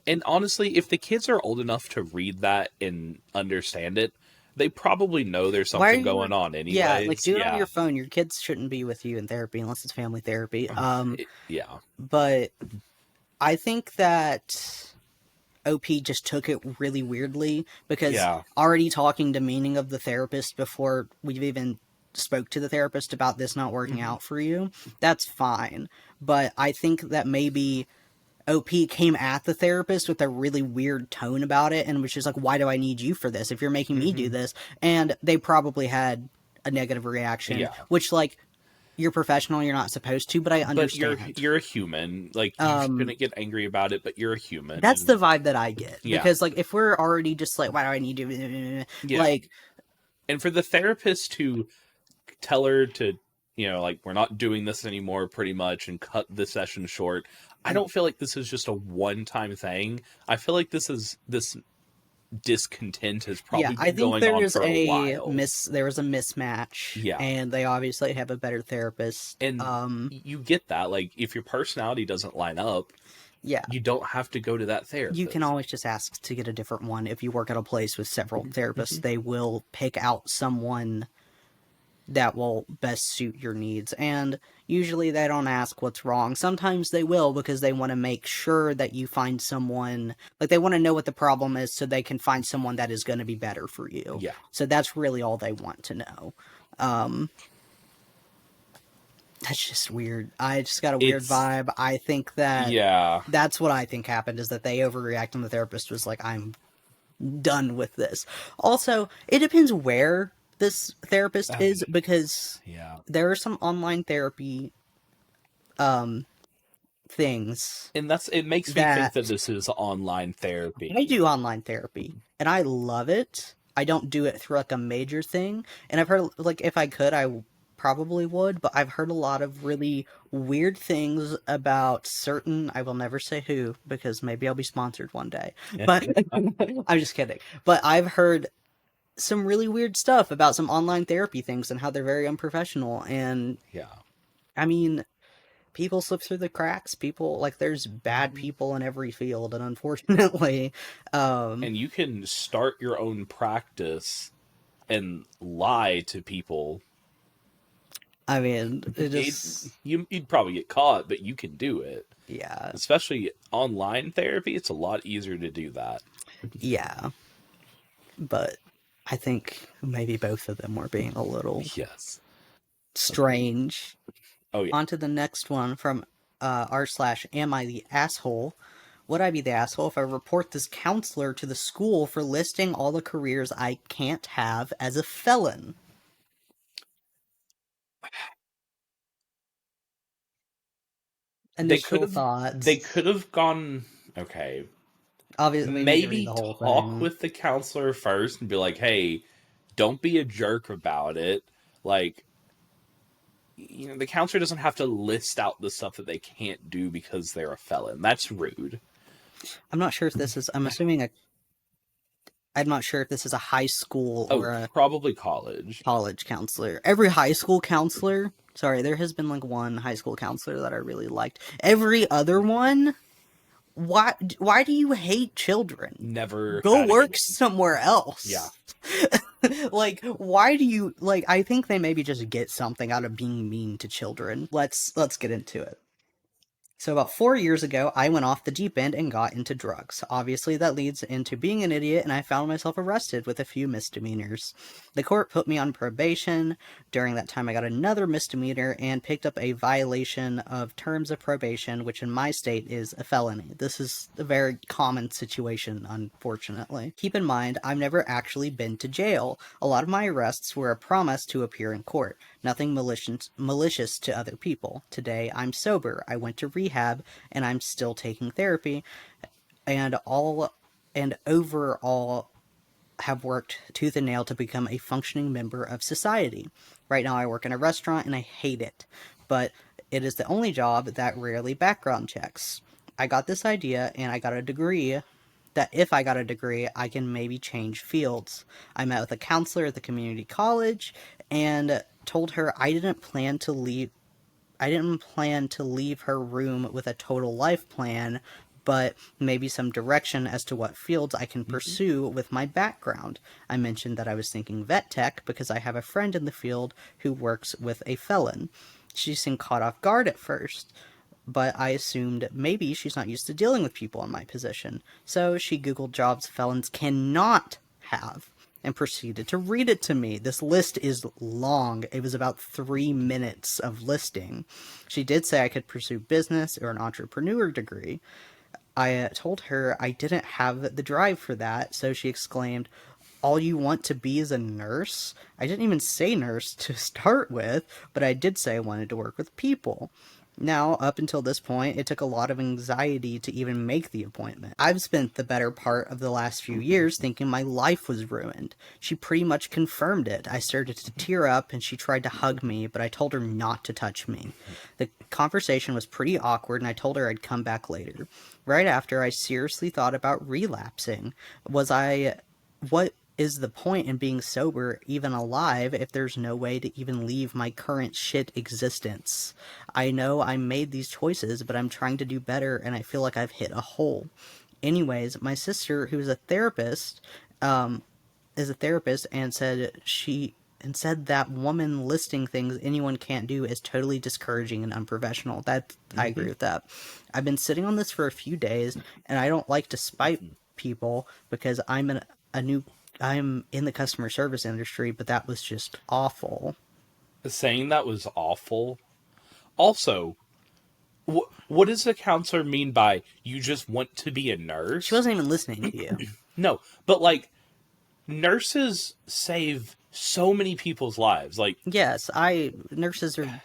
And honestly, if the kids are old enough to read that and understand it, they probably know there's why are something you? going on Yeah, like anyways. do it on Yeah. your phone. Your kids shouldn't be with you in therapy unless it's family therapy. Yeah. But I think that OP just took it really weirdly because Yeah. already talking to meaning of the therapist before we've even spoke to the therapist about this not working Hmm. out for you, that's fine. But I think that maybe OP came at the therapist with a really weird tone about it and was just like, why do I need you for this if you're making me do Hmm. this? And they probably had a negative reaction, Yeah. which, like, you're professional, you're not supposed to, but I But understand. you're a human. Like you Um, shouldn't get angry about it, but you're a human. that's And the vibe that I get yeah. because, like, if we're already just like, why do I need you? Yeah. Like, And for the therapist to tell her to, like we're not doing this anymore pretty much and cut the session short. I don't feel like this is just a one-time thing. I feel like this discontent has yeah, probably I been think going on for a while. there was a mismatch, Yeah. and they obviously have a better therapist. And you get that. Like, if your personality doesn't line up, Yeah, you don't have to go to that you can therapist. always just ask to get a different one. If you work at a place with several therapists, Hmm. they will pick out someone that will best suit your needs. And usually they don't ask what's wrong. Sometimes they will because they want to make sure that you find someone, like they want to know what the problem is so they can find someone that is going to be better for you. Yeah. So that's really all they want to know. Um, that's just weird. I just got a weird It's, vibe. I think that yeah. that's what I think happened is that they overreacted and the therapist was like, I'm done with this. Also, it depends where this therapist is because Yeah. there are some online therapy um things And it makes me think that that this is online I therapy. do online therapy and I love it. I don't do it through like a major thing, and I've heard like if I could I probably would, but I've heard a lot of really weird things about certain, I will never say who because maybe I'll be sponsored one day. But I'm just kidding. But I've heard some really weird stuff about some online therapy things and how they're very unprofessional. And Yeah. I mean, people slip through the cracks. People like there's bad Mhm. people in every field, and unfortunately, um, And you can start your own practice and lie to people. I mean, it It, just you'd probably get caught, but you can do it. yeah, Especially online therapy, it's a lot easier to do that. yeah. But I think maybe both of them were being a little Yes. strange. Oh yeah. On to the next one from r/. Am I the asshole? Would I be the asshole if I report this counselor to the school for listing all the careers I can't have as a felon? They could Initial have they thoughts. could have gone, okay. Obviously, we need to read Maybe the whole talk thing. with the counselor first and be like, "Hey, don't be a jerk about it." Like, the counselor doesn't have to list out the stuff that they can't do because they're a felon. That's rude. I'm not sure if this is. I'm assuming a. I'm not sure if this is a high school Oh, or a probably college. college counselor. Every high school counselor. Sorry, there has been like one high school counselor that I really liked. Every other one. Why do you hate children? Never Go had work any. somewhere Yeah. else. Like, why do you like I think they maybe just get something out of being mean to children. Let's get into it. So, about 4 years ago, I went off the deep end and got into drugs. Obviously, that leads into being an idiot, and I found myself arrested with a few misdemeanors. The court put me on probation. During that time, I got another misdemeanor and picked up a violation of terms of probation, which in my state is a felony. This is a very common situation, unfortunately. Keep in mind, I've never actually been to jail. A lot of my arrests were a promise to appear in court. Nothing malicious to other people. Today, I'm sober. I went to rehab, and I'm still taking therapy, and overall have worked tooth and nail to become a functioning member of society. Right now, I work in a restaurant, and I hate it, but it is the only job that rarely background checks. I got this idea, and I got a degree that if I got a degree, I can maybe change fields. I met with a counselor at the community college and told her I didn't plan to leave her room with a total life plan, but maybe some direction as to what fields I can Mm-hmm. pursue with my background. I mentioned that I was thinking vet tech because I have a friend in the field who works with a felon. She seemed caught off guard at first, but I assumed maybe she's not used to dealing with people in my position. So she Googled jobs felons cannot have and proceeded to read it to me. This list is long. It was about 3 minutes of listing. She did say I could pursue business or an entrepreneur degree. I told her I didn't have the drive for that, so she exclaimed, "All you want to be is a nurse?" I didn't even say nurse to start with, but I did say I wanted to work with people. Now, up until this point, it took a lot of anxiety to even make the appointment. I've spent the better part of the last few years thinking my life was ruined. She pretty much confirmed it. I started to tear up and she tried to hug me, but I told her not to touch me. The conversation was pretty awkward and I told her I'd come back later. Right after, I seriously thought about relapsing. What is the point in being sober, even alive, if there's no way to even leave my current shit existence? I know I made these choices, but I'm trying to do better, and I feel like I've hit a hole. Anyways, my sister, who um, is a therapist, and said that woman listing things anyone can't do is totally discouraging and unprofessional. That I Mm-hmm. agree with that. I've been sitting on this for a few days, and I don't like to spite people because I'm in the customer service industry, but that was just awful. Saying that was awful. Also, what does the counselor mean by you just want to be a She nurse? wasn't even listening to you. No, but like nurses save so many people's lives. Like Yes, I nurses are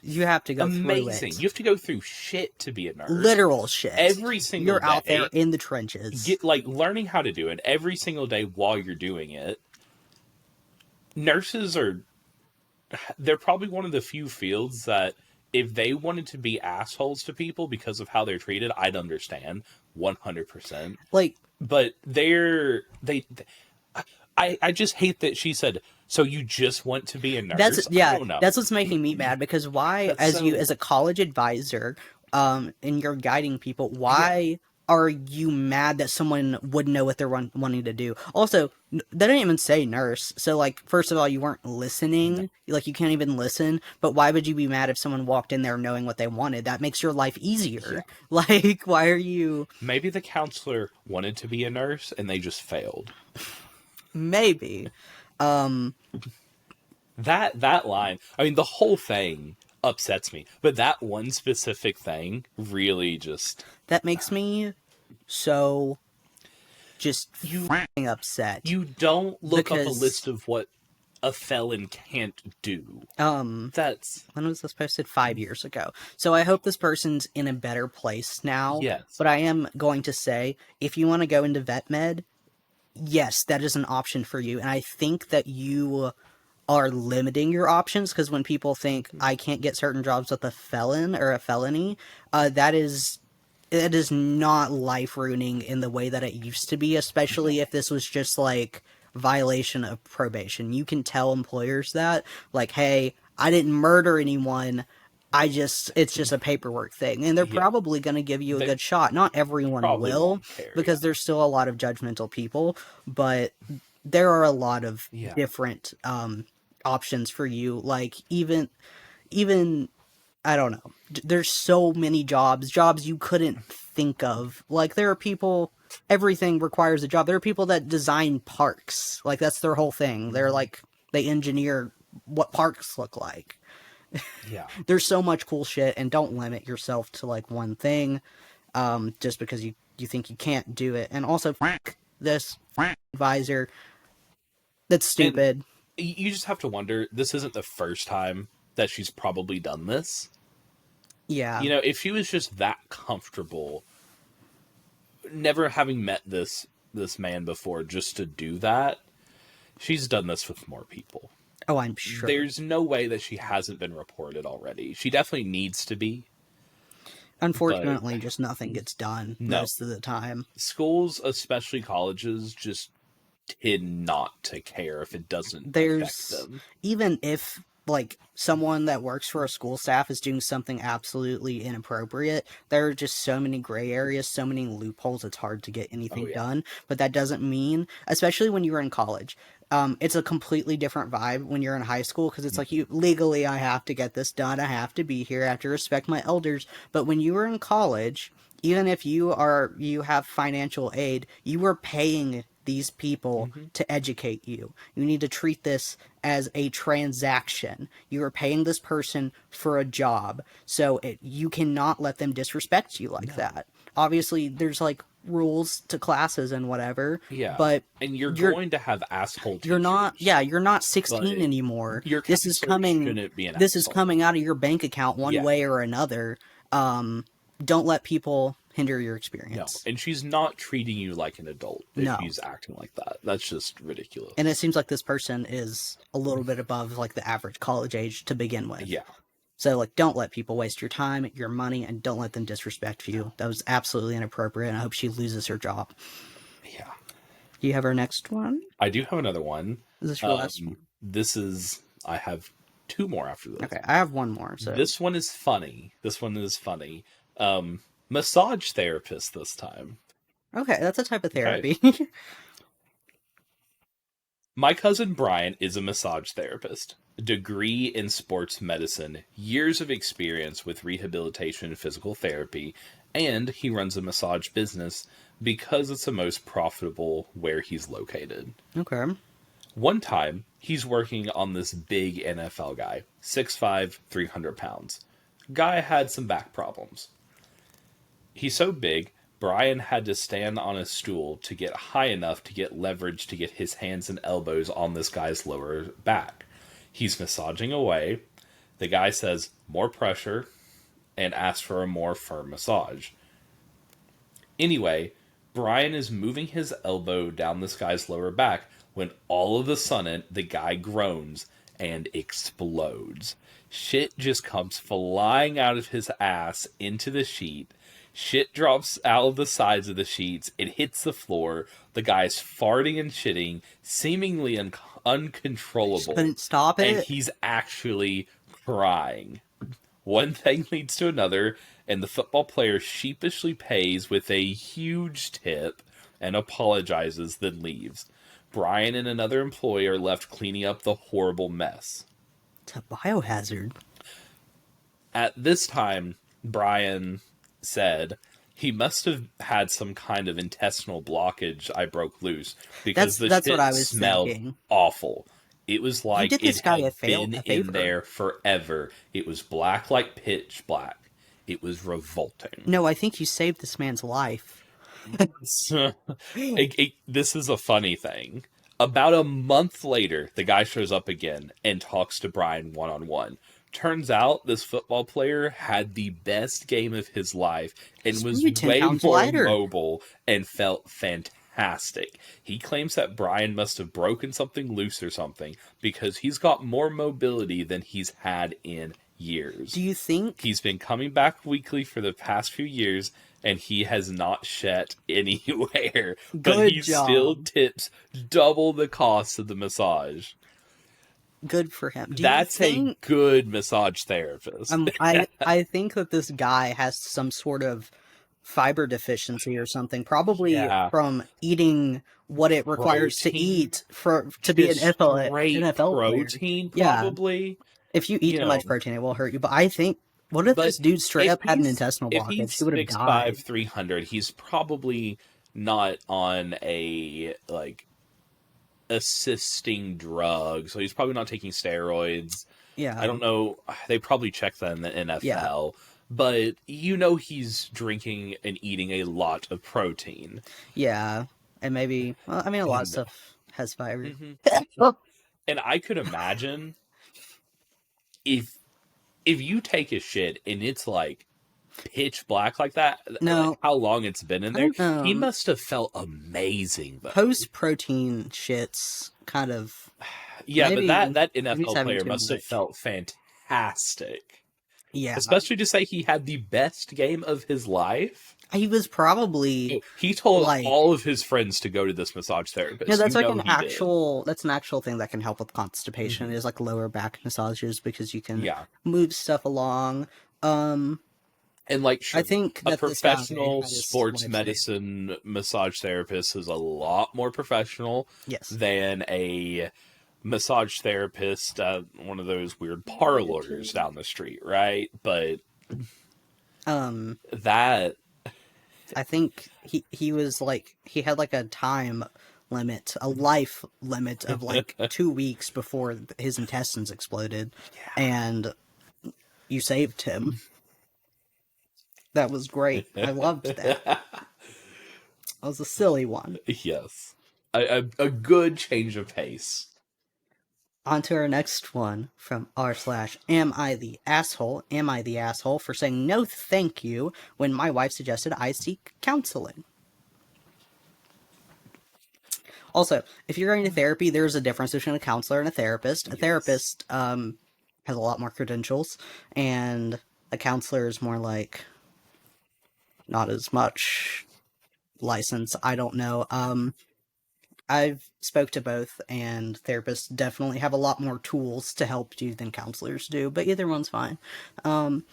you have to go through amazing. it. You have to go through shit to be a nurse Literal shit. every single You're out there day. in the trenches. Get like learning how to do it every single day while you're doing it. Nurses are they're probably one of the few fields that if they wanted to be assholes to people because of how they're treated, I'd understand 100%. Like But I just hate that she said, "So you just want to be a that's nurse?" I yeah, don't know. that's what's making me mad because why That's as so a college advisor and you're guiding people, yeah, why are you mad that someone would know what they're wanting to do? Also, they didn't even say nurse. So like first of all, you weren't no, listening. Like you can't even listen, but why would you be mad if someone walked in there knowing what they wanted? That makes your life yeah. easier. Like why are you Maybe the counselor wanted to be a nurse and they just failed. maybe um That line, I mean, the whole thing upsets me, but that one specific thing really just that makes me so just you f***ing upset you don't look up a because list of what a felon can't do. um That's when was this posted? 5 years ago. So I hope this person's in a better place now. yes. But I am going to say, if you want to go into vet med, yes, that is an option for you. And I think that you are limiting your options because when people think I can't get certain jobs with a felon or a felony, that is it is not life ruining in the way that it used to be, especially No. if this was just like violation of probation. You can tell employers that, like, hey, I didn't murder anyone. It's just a paperwork thing. And they're Yeah. probably going to give you a They good shot. Not everyone probably will, won't care, because yeah. there's still a lot of judgmental people, but there are a lot of Yeah. different options for you. Like, even I don't know. There's so many jobs you couldn't think of. Like, there are people, everything requires a job. There are people that design parks. Like, that's their whole thing. They're like, they engineer what parks look like. Yeah. There's so much cool shit, and don't limit yourself to like one thing, just because you think you can't do it. And also, this advisor, that's And stupid. you just have to wonder, this isn't the first time that she's probably done this. Yeah. If she was just that comfortable, never having met this man before, just to do that, she's done this with more people. Oh, I'm sure. There's no way that she hasn't been reported already. She definitely needs to be. But Unfortunately, just nothing gets done no. most of the time. Schools, especially colleges, just tend not to care if it doesn't affect There's, them. even if like someone that works for a school staff is doing something absolutely inappropriate, there are just so many gray areas, so many loopholes, it's hard to get anything Oh, yeah. done. But that doesn't mean, especially when you're in college, it's a completely different vibe when you're in high school, because it's like, you legally, I have to get this done, I have to be here, I have to respect my elders. But when you were in college, even if you have financial aid, you are paying these people to educate you. You need to treat this as a transaction. You are paying this person for a job, so you cannot let them disrespect you like that. Obviously, there's like rules to classes and whatever, Yeah. but And you're you're going to have asshole you're not, teachers. yeah, you're not 16 But anymore. your This is counselor coming shouldn't be an this is asshole. coming out of your bank account one Yeah. way or another. Don't let people hinder your No, experience. and she's not treating you like an adult if No. she's acting like that. That's just ridiculous. And it seems like this person is a little bit above like the average college age to begin with. Yeah. So like, don't let people waste your time, your money, and don't let them disrespect you. That was absolutely inappropriate, and I hope she loses her job. Yeah. Do you have our next one? I do have another one. Is this your last one? I have two more after this. Okay, I have one more. So This one is funny. Massage therapist this time. okay, that's a type of therapy. My cousin Brian is a massage therapist. Degree in sports medicine, years of experience with rehabilitation and physical therapy, and he runs a massage business because it's the most profitable where he's located. Okay. One time, he's working on this big NFL guy, 6'5", 300 pounds. Guy had some back problems. He's so big, Brian had to stand on a stool to get high enough to get leverage to get his hands and elbows on this guy's lower back. He's massaging away. The guy says, more pressure, and asks for a more firm massage. Anyway, Brian is moving his elbow down this guy's lower back when all of a sudden the guy groans and explodes. Shit just comes flying out of his ass into the sheet. Shit drops out of the sides of the sheets. It hits the floor. The guy's farting and shitting, seemingly uncontrollable. Couldn't stop And it. he's actually crying. One thing leads to another, and the football player sheepishly pays with a huge tip and apologizes, then leaves. Brian and another employee are left cleaning up the horrible mess. It's a biohazard. At this time, Brian said he must have had some kind of intestinal blockage I broke loose because the That's shit what I was smelled thinking. awful. It was like did this it guy had a favor. been in there forever. It was black like pitch black. It was revolting. No, I think you saved this man's life. This is a funny thing. About a month later, the guy shows up again and talks to Brian one-on-one. Turns out this football player had the best game of his life and was Maybe 10 way pounds more lighter. mobile and felt fantastic. He claims that Brian must have broken something loose or something because he's got more mobility than he's had in years. Do you think He's been coming back weekly for the past few years, and he has not shed anywhere. But Good he job. still tips double the cost of the massage. good for him? Do That's you a think, good massage therapist. I think that this guy has some sort of fiber deficiency or something, probably Yeah. from eating what it requires to Protein. eat to be an Straight NFL player. protein, Yeah. probably. If you eat You too much know. protein, it will hurt you. But I think What if But this dude straight up had an intestinal if he's blockage? He would have 6'5", died. 300, he's probably not on a like assisting drug, so he's probably not taking steroids. I Yeah, don't know. They probably check that in the yeah, NFL, but he's drinking and eating a lot of protein. yeah. And maybe, well, I mean, a lot of And stuff has fiber. mhm. and I could imagine if you take a shit and it's like pitch black like that, like No, how long it's been in I there, think he must have felt amazing though. post protein shits kind of Yeah, but maybe that he's NFL having player too must have much. felt fantastic. Yeah, Especially to say he had the best game of his life. he was probably He told like, all of his friends to go to this massage yeah, therapist. that's like an He did. actual that's an actual thing that can help with constipation Hmm. is like lower back massages because you can Yeah. move stuff along. Um, And like, I sure, think a that this guy professional had his sports wife's name. medicine massage therapist is a lot more professional Yes. than a massage therapist at one of those weird parlors down the street, right? But Um, that, I think he was like he had like a time limit, a life limit of like 2 weeks before his intestines exploded, and you saved him. That was great. I loved that. yeah. That was a silly one. Yes. A good change of pace. On to our next one from r/. Am I the asshole? Am I the asshole for saying no thank you when my wife suggested I seek counseling? Also, if you're going to therapy, there's a difference between a counselor and a therapist. A Yes. therapist has a lot more credentials, and a counselor is more like not as much license. I don't know. I've spoke to both, and therapists definitely have a lot more tools to help you than counselors do, but either one's fine. Um,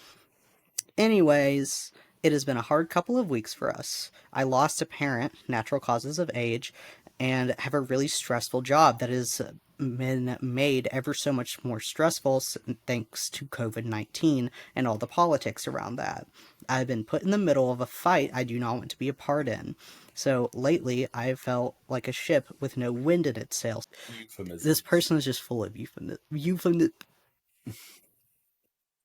Anyways, it has been a hard couple of weeks for us. I lost a parent, natural causes of age, and have a really stressful job that has been made ever so much more stressful thanks to COVID-19 and all the politics around that. I've been put in the middle of a fight I do not want to be a part in. So lately, I have felt like a ship with no wind in its sails. This Euphemisms. person is just full of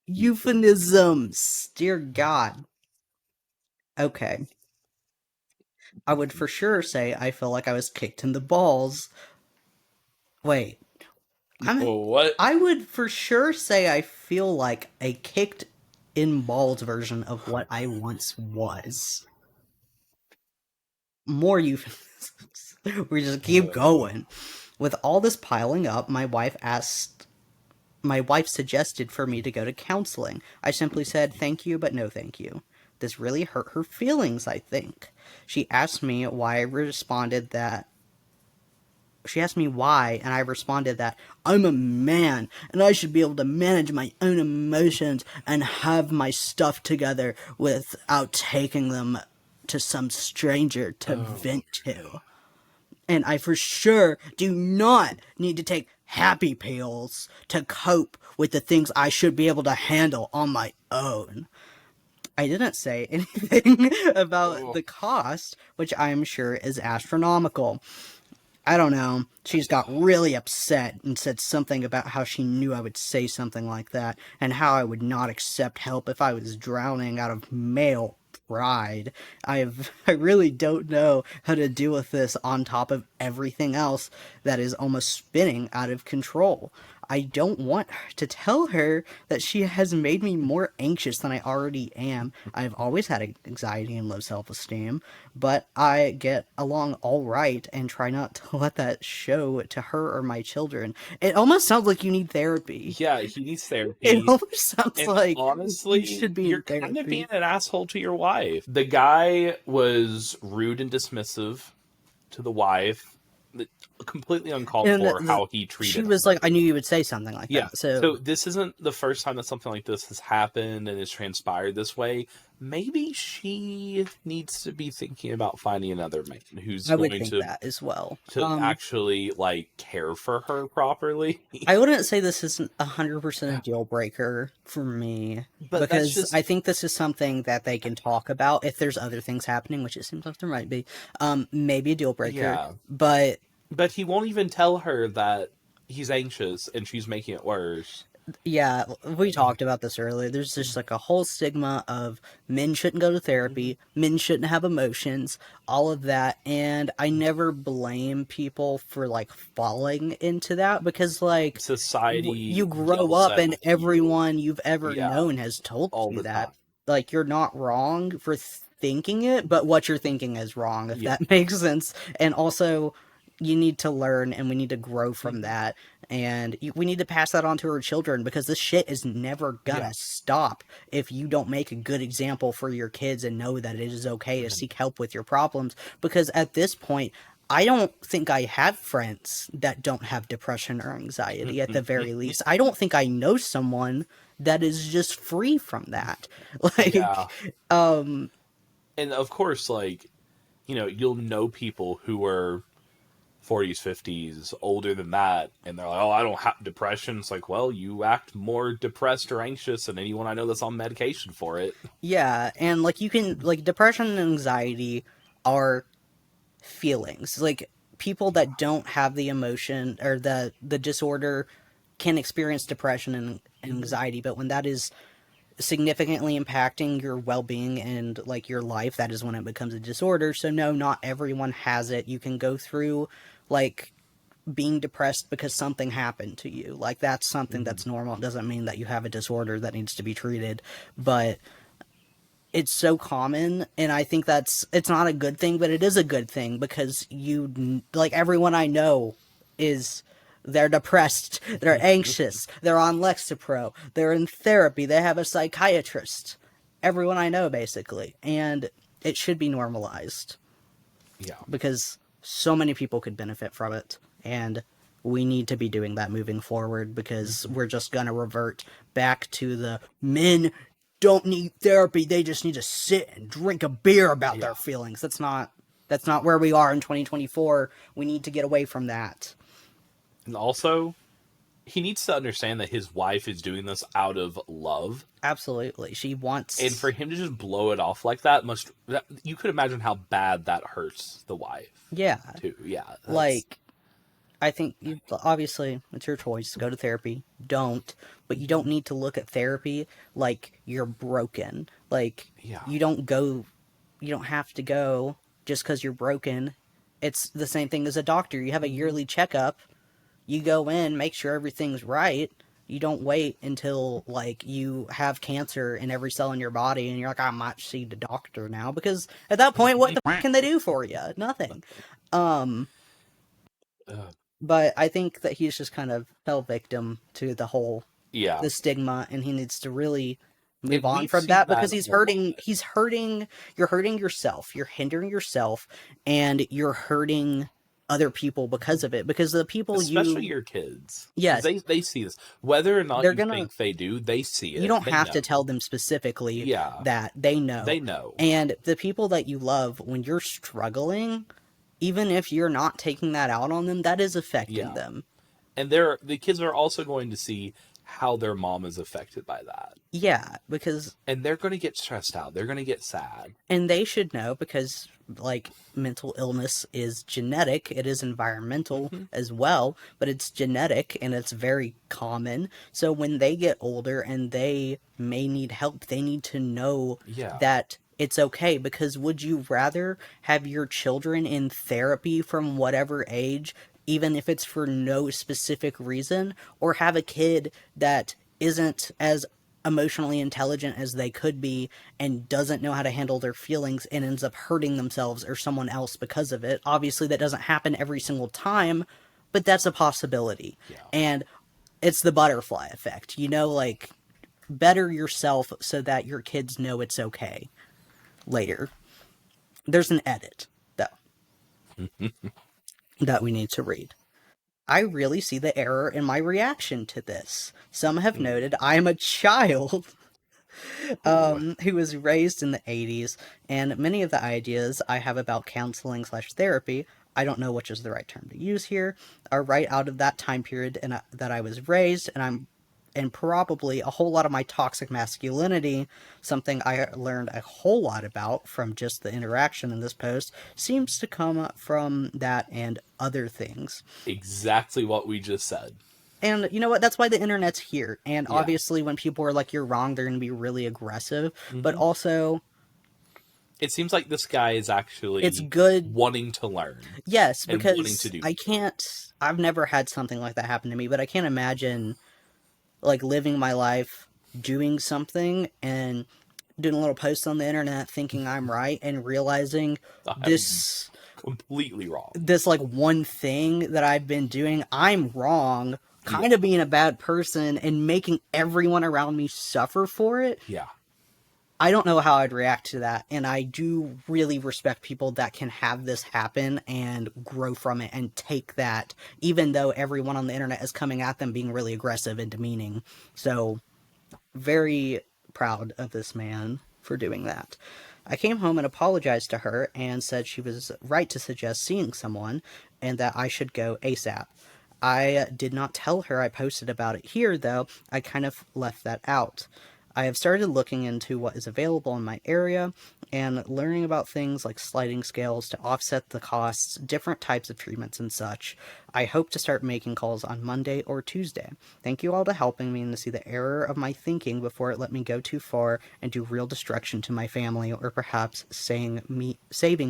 euphemisms. Dear God. Okay. I would for sure say I feel like I was kicked in the balls. Wait, I'm. What? I would for sure say I feel like a kicked in balls version of what I once was. More euphemisms. We just keep going. With all this piling up, my wife suggested for me to go to counseling. I simply said thank you, but no thank you. This really hurt her feelings, I think. She asked me why I responded that she asked me why, and I responded that I'm a man and I should be able to manage my own emotions and have my stuff together without taking them to some stranger to Oh, vent to. And I for sure do not need to take happy pills to cope with the things I should be able to handle on my own. I didn't say anything about oh. the cost, which I am sure is astronomical. I don't know. She's got really upset and said something about how she knew I would say something like that and how I would not accept help if I was drowning out of male pride. I really don't know how to deal with this on top of everything else that is almost spinning out of control. I don't want to tell her that she has made me more anxious than I already am. I've always had anxiety and low self esteem, but I get along all right and try not to let that show to her or my children. It almost sounds like you need therapy. Yeah, he needs It therapy. almost sounds And like you honestly, should be in you're kind of being therapy. an asshole to your wife. The guy was rude and dismissive to the wife, completely uncalled And for how he she treated was her. like, I knew you would say something like Yeah. that. So, So this isn't the first time that something like this has happened and has transpired this way. maybe she needs to be thinking about finding another man who's I would going think that as well. to actually like care for her properly. I wouldn't say this isn't 100% a deal breaker for me But that's because I just think this is something that they can talk about if there's other things happening, which it seems like there might be. Maybe a deal breaker, yeah. but But he won't even tell her that he's anxious and she's making it worse. yeah, we talked about this earlier. There's just like a whole stigma of men shouldn't go to Mhm. therapy, men shouldn't have emotions, all of that. And I never blame people for like falling into that because, like, Society you grow yells up at and you. everyone you've ever Yeah, known has told all you the that. time. Like, you're not wrong for thinking it, but what you're thinking is wrong, if Yeah. that makes sense. And also, you need to learn and we need to grow from Mhm. that and we need to pass that on to our children because this shit is never Yeah. gonna stop if you don't make a good example for your kids and know that it is okay to Mhm. seek help with your problems. Because at this point, I don't think I have friends that don't have depression or anxiety at the very least. I don't think I know someone that is just free from that. Yeah. Like, um, And of course, like, you'll know people who are 40s, 50s, older than that, and they're like, oh, I don't have depression. It's like, well, you act more depressed or anxious than anyone I know that's on medication for it. yeah, and like you can, like, depression and anxiety are feelings. Like people Yeah. that don't have the emotion or the disorder can experience depression and Mhm. anxiety, but when that is significantly impacting your well-being and like your life, that is when it becomes a disorder. So no, not everyone has it. You can go through like being depressed because something happened to you. Like that's something Mhm. that's normal. It doesn't mean that you have a disorder that needs to be treated, but it's so common and I think that's it's not a good thing but it is a good thing because you like everyone I know is they're depressed, they're anxious, they're on Lexapro, they're in therapy, they have a psychiatrist, everyone I know basically, and it should be normalized Yeah. because so many people could benefit from it and we need to be doing that moving forward because Mhm. we're just going to revert back to the men don't need therapy, they just need to sit and drink a beer about Yeah. their feelings. That's not where we are in 2024. We need to get away from that. And also, he needs to understand that his wife is doing this out of love. Absolutely, she And for wants. him to just blow it off like that you could imagine how bad that hurts the wife Yeah, too. Yeah, that's like I think you obviously it's your choice. Go to therapy. Don't, but you don't need to look at therapy like you're broken. Like yeah. you don't go, you don't have to go just because you're broken. It's the same thing as a doctor. You have a Hmm. yearly checkup. You go in, make sure everything's right. You don't wait until like you have cancer in every cell in your body and you're like, I might see the doctor now because at that point, what the can they do for you? Nothing. Um, Ugh. but I think that he's just kind of fell victim to Yeah, the stigma, and he needs to really move and on we've from seen that that because a lot, he's hurting. You're hurting yourself. You're hindering yourself, and you're hurting other people because of it. Because the people especially you your kids, because yes, they see this, whether or not they're you gonna. think they do. They see You it. don't They have to tell know. them specifically Yeah, that they know. they know. And the people that you love, when you're struggling, even if you're not taking that out on them, that is affecting Yeah, them. and the kids are also going to see how their mom is affected by that, Yeah, because and they're going to get stressed out. They're going to get sad. and they should know because like mental illness is genetic, it is environmental Hmm. as well, but it's genetic and it's very common. So when they get older and they may need help, they need to know Yeah, that it's okay because would you rather have your children in therapy from whatever age, even if it's for no specific reason, or have a kid that isn't as emotionally intelligent as they could be and doesn't know how to handle their feelings and ends up hurting themselves or someone else because of it? Obviously, that doesn't happen every single time, but that's a possibility. yeah. And it's the butterfly effect, like better yourself so that your kids know it's okay later. There's an edit, though, that we need to read. I really see the error in my reaction to this. Some have Mm. noted I am a child Ooh. who was raised in the 80s, and many of the ideas I have about counseling slash therapy, I don't know which is the right term to use here, are right out of that time period that I was raised, and probably a whole lot of my toxic masculinity, something I learned a whole lot about from just the interaction in this post, seems to come from that and other things. Exactly what we just said. And you know what? That's why the internet's here. And Yeah. obviously, when people are like, you're wrong, they're going to be really aggressive. But Hmm. also, It seems like this guy is it's actually good. wanting to learn Yes, and wanting to because do I more. can't. I've never had something like that happen to me, but I can't imagine like living my life doing something and doing a little post on the internet thinking I'm right and realizing I'm this completely wrong. this like one thing that I've been doing, I'm wrong, kind of Yeah. being a bad person and making everyone around me suffer for it. Yeah. I don't know how I'd react to that, and I do really respect people that can have this happen and grow from it and take that, even though everyone on the internet is coming at them being really aggressive and demeaning. So, very proud of this man for doing that. I came home and apologized to her and said she was right to suggest seeing someone and that I should go ASAP. I did not tell her I posted about it here, though. I kind of left that out. I have started looking into what is available in my area and learning about things like sliding scales to offset the costs, different types of treatments, and such. I hope to start making calls on Monday or Tuesday. Thank you all to helping me and to see the error of my thinking before it let me go too far and do real destruction to my family, or perhaps saving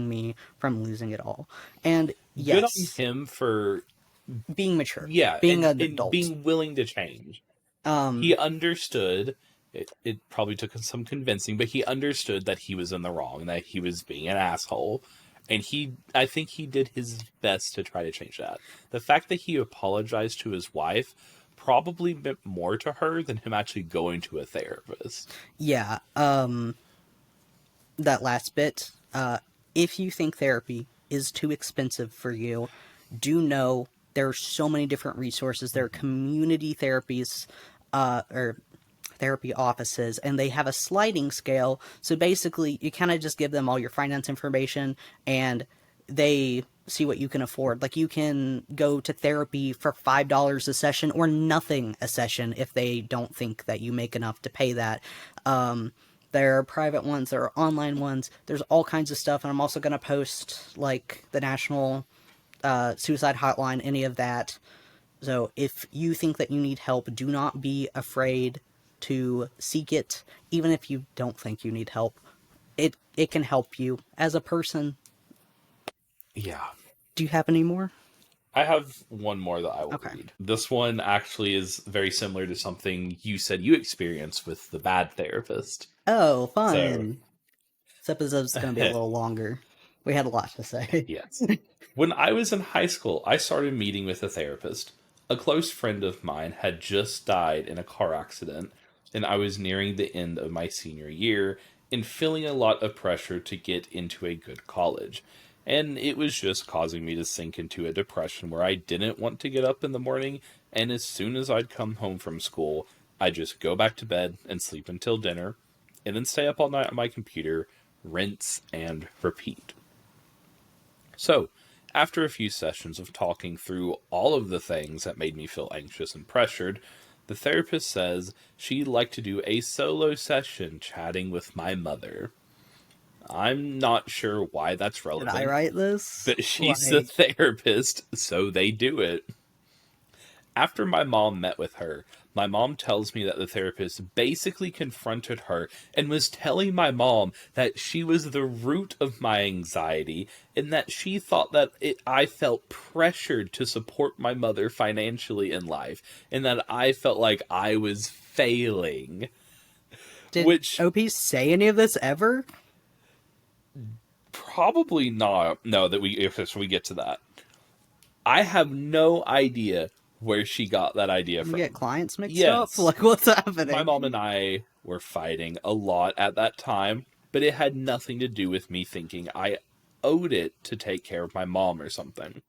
me from losing it all. And Good on yes, him for, being mature, yeah, being an and adult. being willing to change. Um, He understood. It probably took him some convincing, but he understood that he was in the wrong, that he was being an asshole. And I think he did his best to try to change that. The fact that he apologized to his wife probably meant more to her than him actually going to a therapist. yeah, that last bit. If you think therapy is too expensive for you, do know there are so many different resources. There are community therapies, or therapy offices, and they have a sliding scale. So basically, you kind of just give them all your finance information, and they see what you can afford. Like you can go to therapy for $5 a session or nothing a session if they don't think that you make enough to pay that. There are private ones, there are online ones. There's all kinds of stuff, and I'm also going to post like the national suicide hotline, any of that. So if you think that you need help, do not be afraid to seek it, even if you don't think you need help. It can help you as a person. Yeah. Do you have any more? I have one more that I will Okay. read. This one actually is very similar to something you said you experienced with the bad therapist. Oh, So, fun. This episode's going to be a little longer. We had a lot to say. yes. When I was in high school, I started meeting with a therapist. A close friend of mine had just died in a car accident, and I was nearing the end of my senior year and feeling a lot of pressure to get into a good college. And it was just causing me to sink into a depression where I didn't want to get up in the morning, and as soon as I'd come home from school, I'd just go back to bed and sleep until dinner, and then stay up all night on my computer, rinse and repeat. So, after a few sessions of talking through all of the things that made me feel anxious and pressured, the therapist says she'd like to do a solo session chatting with my mother. I'm not sure why that's Did I relevant, write this? but she's the Like, therapist, so they do it. After my mom met with her, my mom tells me that the therapist basically confronted her and was telling my mom that she was the root of my anxiety and that she thought that I felt pressured to support my mother financially in life and that I felt like I was failing. did Which OP say any of this ever? probably not. No, that we if we get to that. I have no idea where she got that idea We get from. clients mixed up? Yes, Like, what's my happening? mom and I were fighting a lot at that time, but it had nothing to do with me thinking I owed it to take care of my mom or something.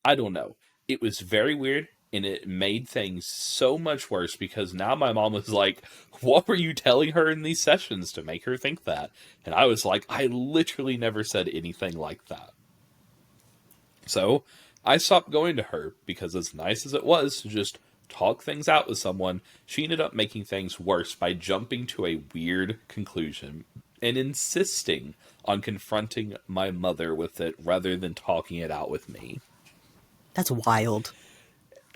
I don't know. It was very weird. And it made things so much worse because now my mom was like, "What were you telling her in these sessions to make her think that?" And I was like, "I literally never said anything like that." So I stopped going to her because, as nice as it was to just talk things out with someone, she ended up making things worse by jumping to a weird conclusion and insisting on confronting my mother with it rather than talking it out with me. That's wild.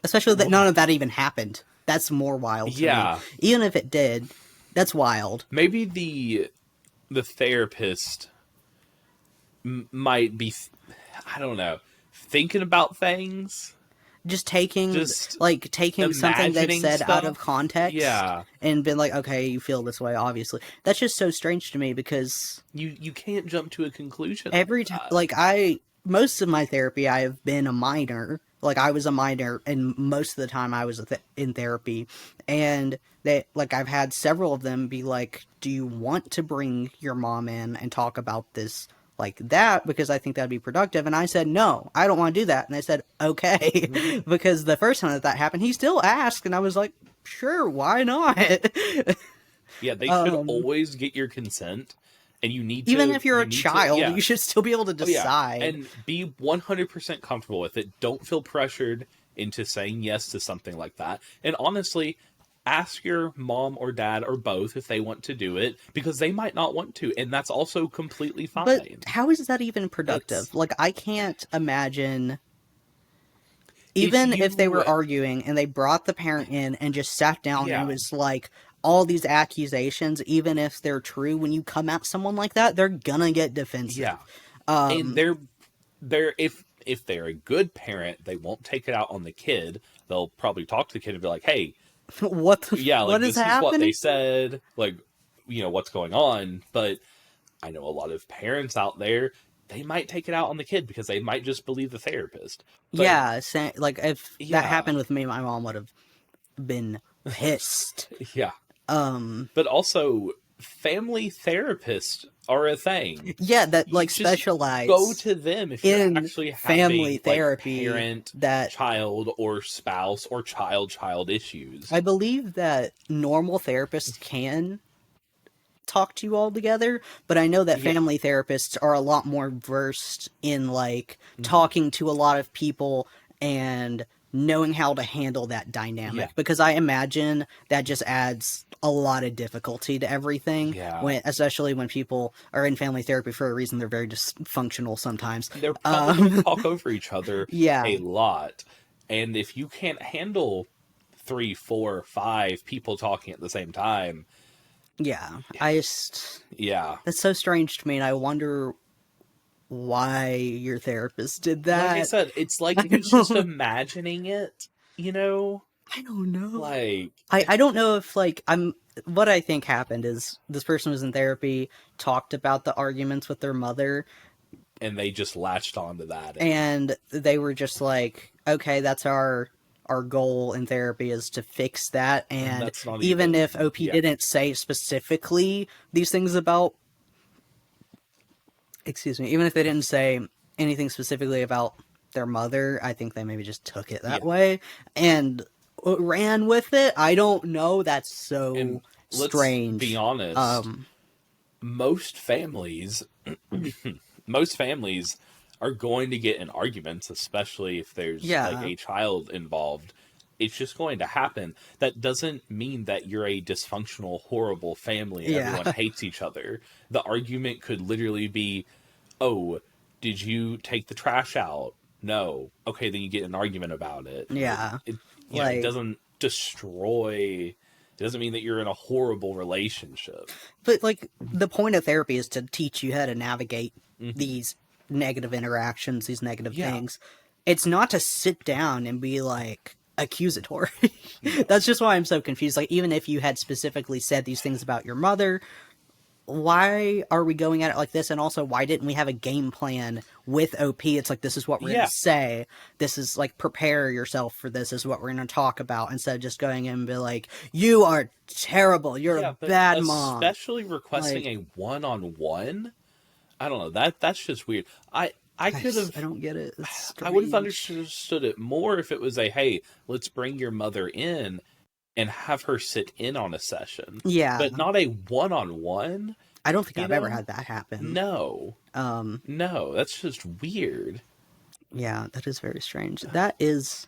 Especially that none of that even happened. That's more wild to me. Yeah, Even if it did, that's wild. maybe the therapist might be, I don't know, thinking about things, Just just taking something they've imagining said out of stuff. context Yeah, and been like, okay, you feel this way, obviously. That's just so strange to me because you can't jump to a conclusion like every time, that. like, most of my therapy, I have been a minor. Like, I was a minor, and most of the time I was in therapy. And I've had several of them be like, do you want to bring your mom in and talk about this like that? Because I think that'd be productive. And I said, no, I don't want to do that. And they said, Mm-hmm. okay. Because the first time that happened, he still asked, and I was like, sure, why not? Yeah, they should um, always get your consent, and Even if you're a you need to, child, yeah. you should still be able to Oh yeah, decide. and be 100% comfortable with it. Don't feel pressured into saying yes to something like that. And honestly, ask your mom or dad or both if they want to do it because they might not want to, and that's also completely But fine. how is that even It's productive? Like, I can't imagine, if even if they you were arguing and they brought the parent in and just sat down and yeah, was like, all these accusations, even if they're true, when you come at someone like that, they're gonna get yeah. defensive. And they're if they're a good parent, they won't take it out on the kid. They'll probably talk to the kid and be like, "Hey, yeah, like What is this is what they happening? said, like, what's going on." But I know a lot of parents out there, they might take it out on the kid because they might just believe the therapist. But Yeah, like, if that yeah, happened with me, my mom would have been pissed. yeah. Um, But also, family therapists are a thing. yeah, that You like just go specialize to them if you're in actually family having like therapy parent, that child, or spouse or child issues. I believe that normal therapists can talk to you all together, but I know that Yeah. family therapists are a lot more versed in like Hmm. talking to a lot of people and knowing how to handle that Yeah. dynamic, because I imagine that just adds a lot of difficulty to everything, Yeah. when especially when people are in family therapy for a reason. They're very dysfunctional sometimes. They're probably going to talk over each other Yeah, a lot. And if you can't handle three, four, five people talking at the same time, yeah, I just, yeah. that's so strange to me, and I wonder why your therapist did Like I that. said, it's like I he's just imagining it, you know? don't know. Like, I don't know if, like, what I think happened is this person was in therapy, talked about the arguments with their mother, and they just latched onto that. and they were just like, okay, that's our goal in therapy, is to fix that. And And that's not even even, if OP yeah. didn't say specifically these things about, excuse me, even if they didn't say anything specifically about their mother, I think they maybe just took it that Yeah. way and ran with it. I don't know. That's And so let's be strange. honest, most families, most families are going to get in arguments, especially if there's like Yeah, a child involved. It's just going to happen. That doesn't mean that you're a dysfunctional, horrible family and yeah, everyone hates each other. The argument could literally be, "Oh, did you take the trash out?" No. Okay, then you get an argument about it. yeah. It Like, doesn't destroy. It doesn't mean that you're in a horrible relationship. but like the point of therapy is to teach you how to navigate Hmm. these negative interactions, these negative Yeah. things. It's not to sit down and be like accusatory. No. That's just why I'm so confused. Like, even if you had specifically said these things about your mother, why are we going at it like this? And also, why didn't we have a game plan with OP? It's like, this is what we're going to Yeah. say. This is like, prepare yourself for this, is what we're going to talk about, instead of just going in and be like, you are terrible. You're a Yeah, but bad mom. especially requesting Like, a one-on-one, I don't know. That's just weird. I I could have. I don't get it. It's I would have strange. understood it more if it was a hey, let's bring your mother in and have her sit in on a session, Yeah, but not a one-on-one. I don't think You I've ever know? had that happen. No, Um, no, that's just weird. yeah, that is very strange. That is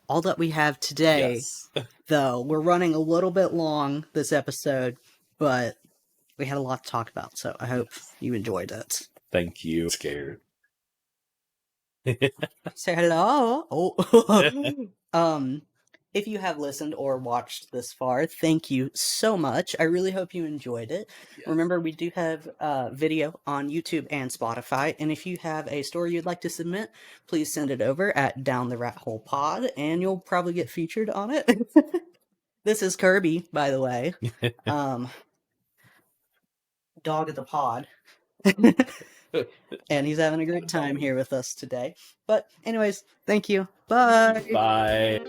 all that we have today, Yes, though. We're running a little bit long this episode, but we had a lot to talk about, so I hope yes. you enjoyed it. Thank you. Scared. Say hello. Oh. If you have listened or watched this far, thank you so much. I really hope you enjoyed it. Yes. Remember, we do have video on YouTube and Spotify, and if you have a story you'd like to submit, please send it over at Down the Rat Hole Pod, and you'll probably get featured on it. This is Kirby, by the way. Um, Dog of the pod. And he's having a great time here with us today. But anyways, thank you. Bye. Bye.